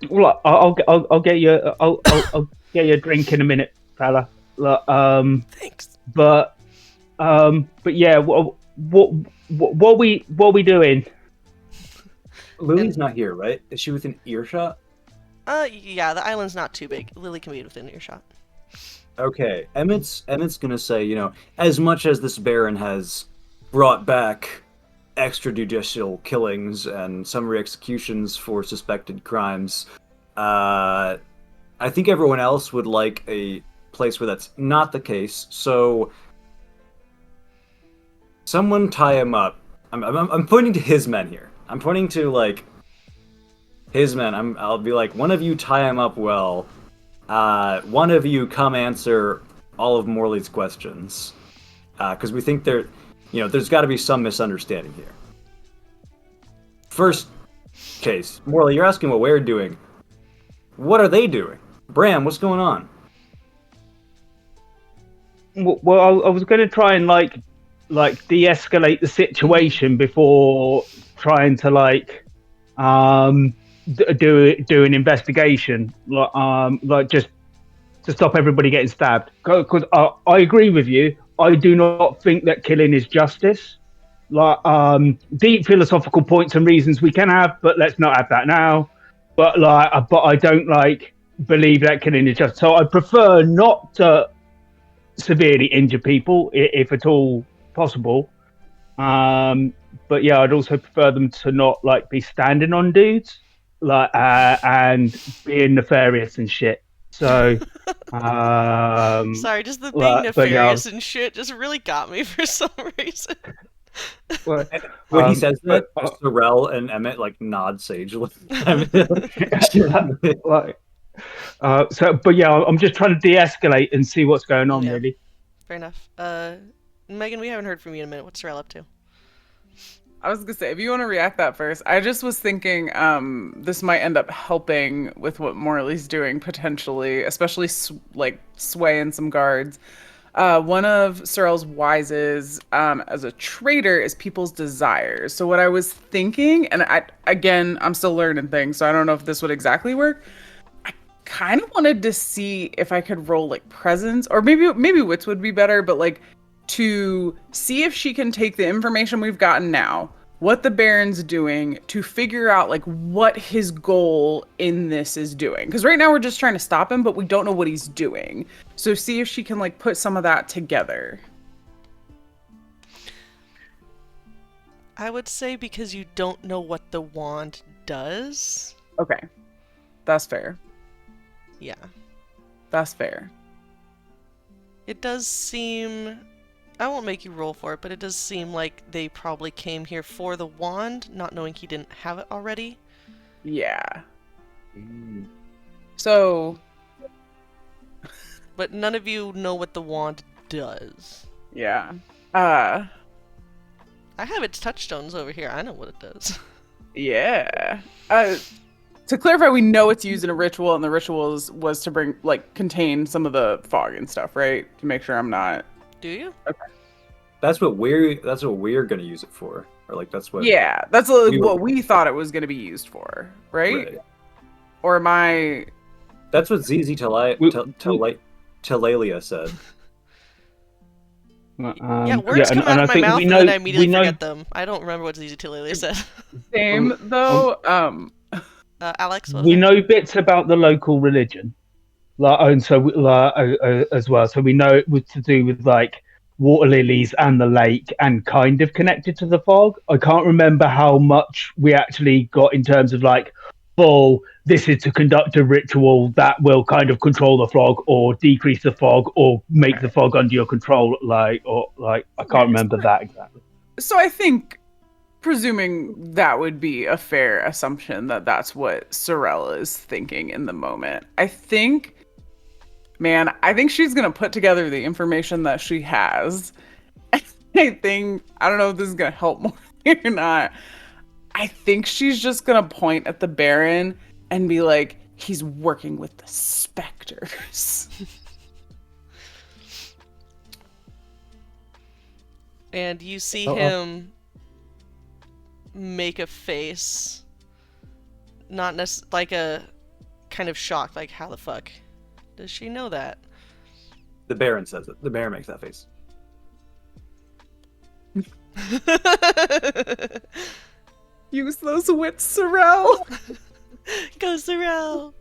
Well, I'll get you. I'll get you a drink in a minute, fella. Thanks. But yeah, what we doing? Lily's not here, right? Is she within earshot? Yeah, the island's not too big. Lily can be within earshot. Okay, Emmett's gonna say, as much as this Baron has brought back extrajudicial killings and summary executions for suspected crimes, I think everyone else would like a place where that's not the case. So, someone tie him up. I'm pointing to his men here. I'm pointing to his men. I'll be like, one of you tie him up well. One of you come answer all of Morley's questions, because we think there's got to be some misunderstanding here. First case, Morley, you're asking what we're doing. What are they doing? Bram, what's going on? Well, I was going to try and de-escalate the situation before trying to do an investigation, just to stop everybody getting stabbed. Because I agree with you. I do not think that killing is justice. Deep philosophical points and reasons we can have, but let's not have that now. But I don't believe that killing is just. So I prefer not to severely injure people, if at all possible. But yeah, I'd also prefer them to not be standing on dudes, and being nefarious and shit. So, sorry, just the being nefarious and shit just really got me for some reason. When he says that, Sarelle and Emmett nod sagely. But yeah, I'm just trying to de-escalate and see what's going on, really. Fair enough. Megan, we haven't heard from you in a minute. What's Sarelle up to? I was gonna say, if you want to react that first, I just was thinking this might end up helping with what Morley's doing potentially, especially swaying some guards. One of Sarelle's wises as a trader is people's desires. So what I was thinking, and I'm still learning things, so I don't know if this would exactly work. I kind of wanted to see if I could roll presence, or maybe wits would be better, but to see if she can take the information we've gotten now, what the Baron's doing, to figure out what his goal in this is doing. Because right now we're just trying to stop him, but we don't know what he's doing. So see if she can put some of that together. I would say because you don't know what the wand does. Okay. That's fair. Yeah. That's fair. It does seem... I won't make you roll for it, but it does seem like they probably came here for the wand, not knowing he didn't have it already. Yeah. So... But none of you know what the wand does. Yeah. I have its touchstones over here. I know what it does. Yeah. To clarify, we know it's used in a ritual, and the ritual was to bring, contain some of the fog and stuff, right? To make sure I'm not... Do you? Okay. That's what we're gonna use it for, or that's what. Yeah, that's what we thought it was gonna be used for, right? Or am I? That's what ZZ Talalia said. Yeah, words come out of my mouth and then I immediately forget them. I don't remember what ZZ Talalia said. Same though. Alex, we know bits about the local religion. And so as well, so we know it was to do with water lilies and the lake, and kind of connected to the fog. I can't remember how much we actually got in terms of this is to conduct a ritual that will kind of control the fog or decrease the fog or make the fog under your control. I can't remember that exactly. So I think, presuming that would be a fair assumption that that's what Sarelle is thinking in the moment. I think she's going to put together the information that she has. I don't know if this is going to help more or not. I think she's just going to point at the Baron and be like, he's working with the specters. And you see him make a face. Not necessarily kind of shocked, like, how the fuck does she know that? The Baron says it. The Baron makes that face. Use those wits, Sarelle. Go Sarelle!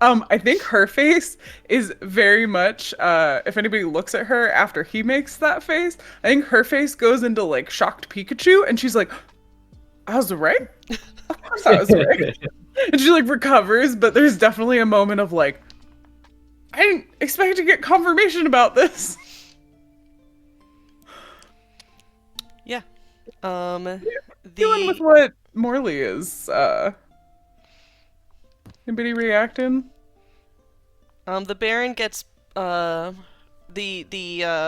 I think her face is very much, if anybody looks at her after he makes that face, I think her face goes into, like, shocked Pikachu, and she's like, I was right? Of course I was right. And she, like, recovers, but there's definitely a moment of, like, I didn't expect to get confirmation about this. Yeah. Dealing with what Morley is, anybody reacting? The Baron gets, the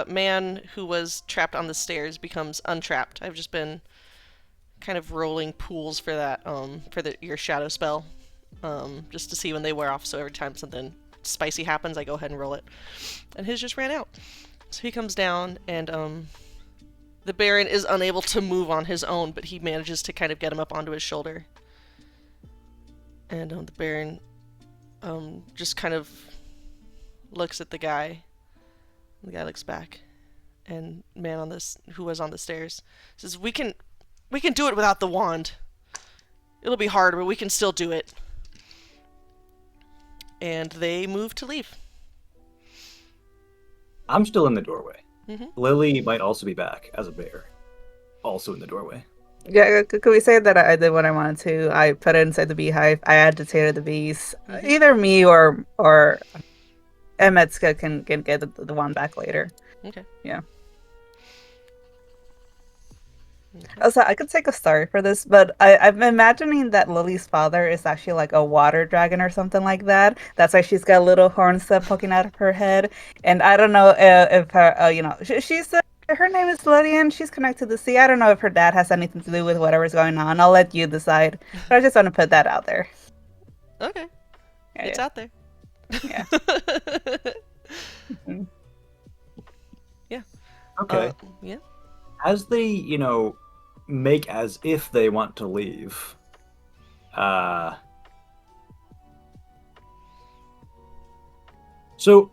man who was trapped on the stairs becomes untrapped. I've just been kind of rolling pools for that, your shadow spell, just to see when they wear off, so every time something spicy happens, I go ahead and roll it. And his just ran out. So he comes down, and, the Baron is unable to move on his own, but he manages to kind of get him up onto his shoulder. And, the Baron, just kind of looks at the guy. The guy looks back, and man on this who was on the stairs says, "We can do it without the wand. It'll be hard, but we can still do it." And they move to leave. I'm still in the doorway. Mm-hmm. Lily might also be back as a bear, also in the doorway. Yeah, could we say that I did what I wanted to? I put it inside the beehive. I agitated the bees. Mm-hmm. Either me or Emmett can get the wand back later. Okay. Yeah. Okay. Also, I could take a story for this, but I'm imagining that Lily's father is actually like a water dragon or something like that. That's why she's got little horns poking out of her head. And I don't know if her, she's her name is Lillian. She's connected to the sea. I don't know if her dad has anything to do with whatever's going on. I'll let you decide. But I just want to put that out there. Okay. Yeah, It's out there. Yeah. Mm-hmm. Yeah. Okay. Yeah. As they, make as if they want to leave, so,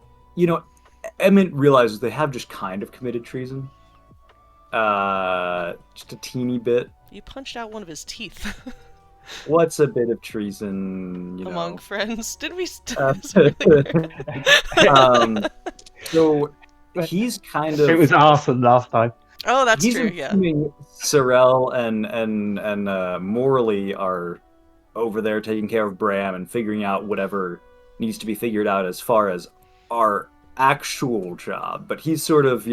Emmett realizes they have just kind of committed treason. Just a teeny bit. You punched out one of his teeth. What's a bit of treason, Among friends. Did we So he's kind of... It was arson last time. Oh, that's he's true, yeah. assuming Sarelle and Morley are over there taking care of Bram and figuring out whatever needs to be figured out as far as our actual job. But he's sort of,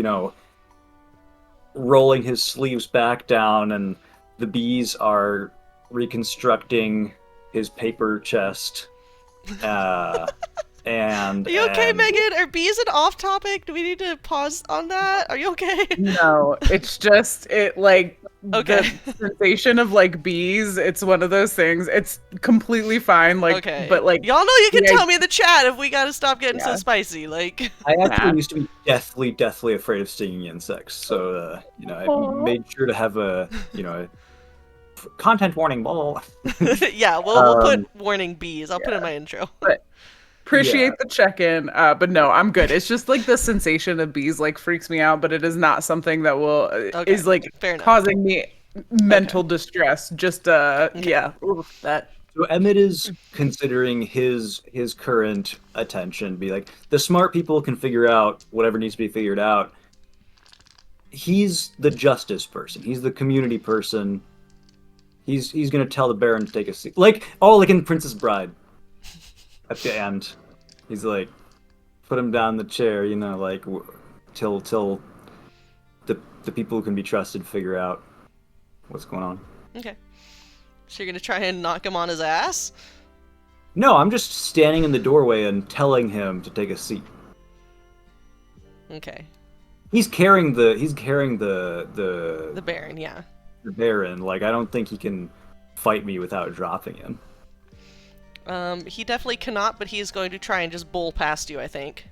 rolling his sleeves back down, and the bees are reconstructing his paper chest. And Are you okay, and- Megan? Are bees an off topic? Do we need to pause on that? Are you okay? No, it's just, Okay. the sensation of, like, bees, it's one of those things. It's completely fine, like, Okay. but, like... Y'all know you can yeah. tell me in the chat if we gotta stop getting so Yeah. spicy, like... I actually Yeah. used to be deathly afraid of stinging insects, so I made sure to have a content warning ball. Yeah, we'll put warning bees. I'll put it in my intro. Appreciate the check-in, but no, I'm good. It's just, like, the sensation of bees, like, freaks me out, but it is not something that will is, like, fair enough. causing me mental distress. Just yeah. Oof, that... So Emmett is considering his current attention, be like, the smart people can figure out whatever needs to be figured out. He's the justice person. He's the community person. He's gonna tell the Baron to take a seat, like in Princess Bride. At the end, he's like, put him down in the chair, till the people who can be trusted figure out what's going on. Okay. So you're gonna try and knock him on his ass? No, I'm just standing in the doorway and telling him to take a seat. Okay. He's carrying the The Baron, yeah. the Baron. Like, I don't think he can fight me without dropping him. He definitely cannot, but he is going to try and just bowl past you, I think.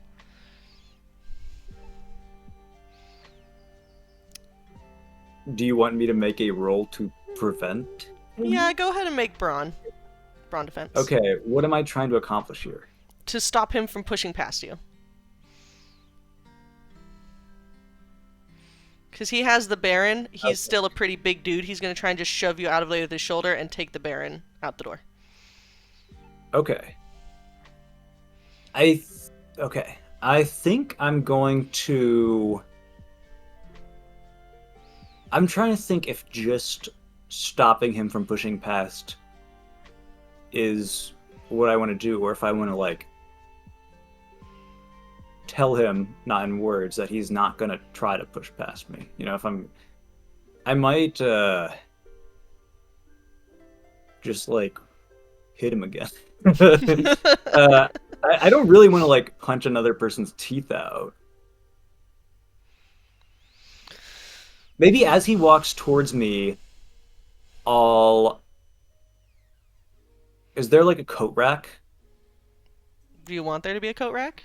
Do you want me to make a roll to prevent? Yeah, go ahead and make brawn. Brawn defense. Okay, what am I trying to accomplish here? To stop him from pushing past you. Because he has the Baron. He's still a pretty big dude. He's going to try and just shove you out of the way with his shoulder and take the Baron out the door. Okay. Okay. I think I'm going to... I'm trying to think if just stopping him from pushing past is what I want to do, or if I want to, like, tell him, not in words, that he's not going to try to push past me. You know, if I might, just, like, hit him again. I don't really want to, like, punch another person's teeth out. Maybe as he walks towards me, Is there, like, a coat rack? Do you want there to be a coat rack?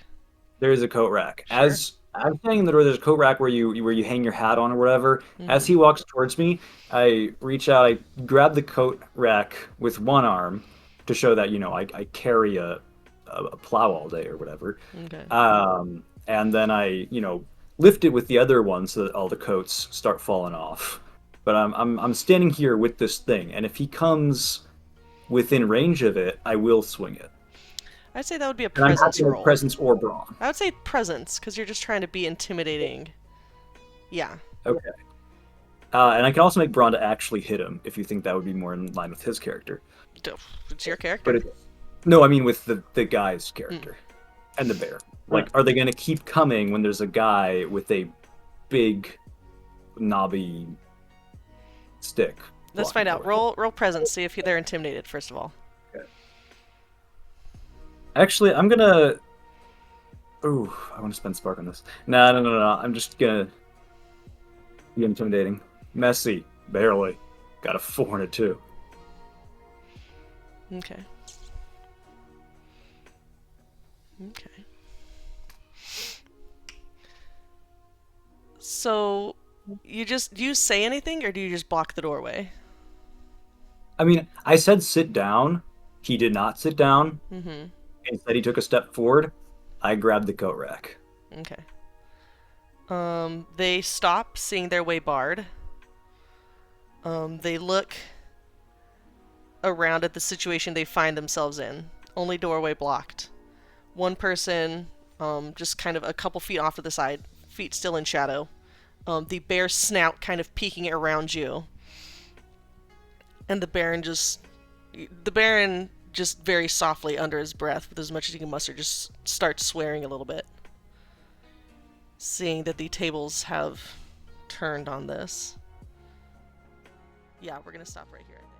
There is a coat rack. Sure. As I'm saying that there's a coat rack where you hang your hat on or whatever. Mm-hmm. As he walks towards me, I reach out, I grab the coat rack with one arm to show that, you know, I carry a plow all day or whatever. Okay. And then I, you know, lift it with the other one so that all the coats start falling off. But I'm standing here with this thing, and if he comes within range of it, I will swing it. I'd say that would be a And I'm presence happy with roll. presence or brawn. I would say presence, because you're just trying to be intimidating. Yeah. Okay. And I can also make Braun to actually hit him if you think that would be more in line with his character. It's your character. But no, I mean with the guy's character and the bear. Like, are they going to keep coming when there's a guy with a big, knobby stick? Let's find out. Roll presence. See if they're intimidated first of all. Okay. Actually, I'm gonna. Ooh, I want to spend spark on this. No. I'm just gonna be intimidating. Messy, barely. Got a 4 and a 2. Okay. Okay. So, do you say anything, or do you just block the doorway? I mean, I said sit down. He did not sit down. Mm-hmm. Instead, he took a step forward. I grabbed the coat rack. Okay. They stop, seeing their way barred. They look around at the situation they find themselves in. Only doorway blocked. One person, just kind of a couple feet off to the side, feet still in shadow. The bear's snout kind of peeking around you. And the Baron just very softly under his breath, with as much as he can muster, just starts swearing a little bit. Seeing that the tables have turned on this. Yeah, we're gonna stop right here, I think.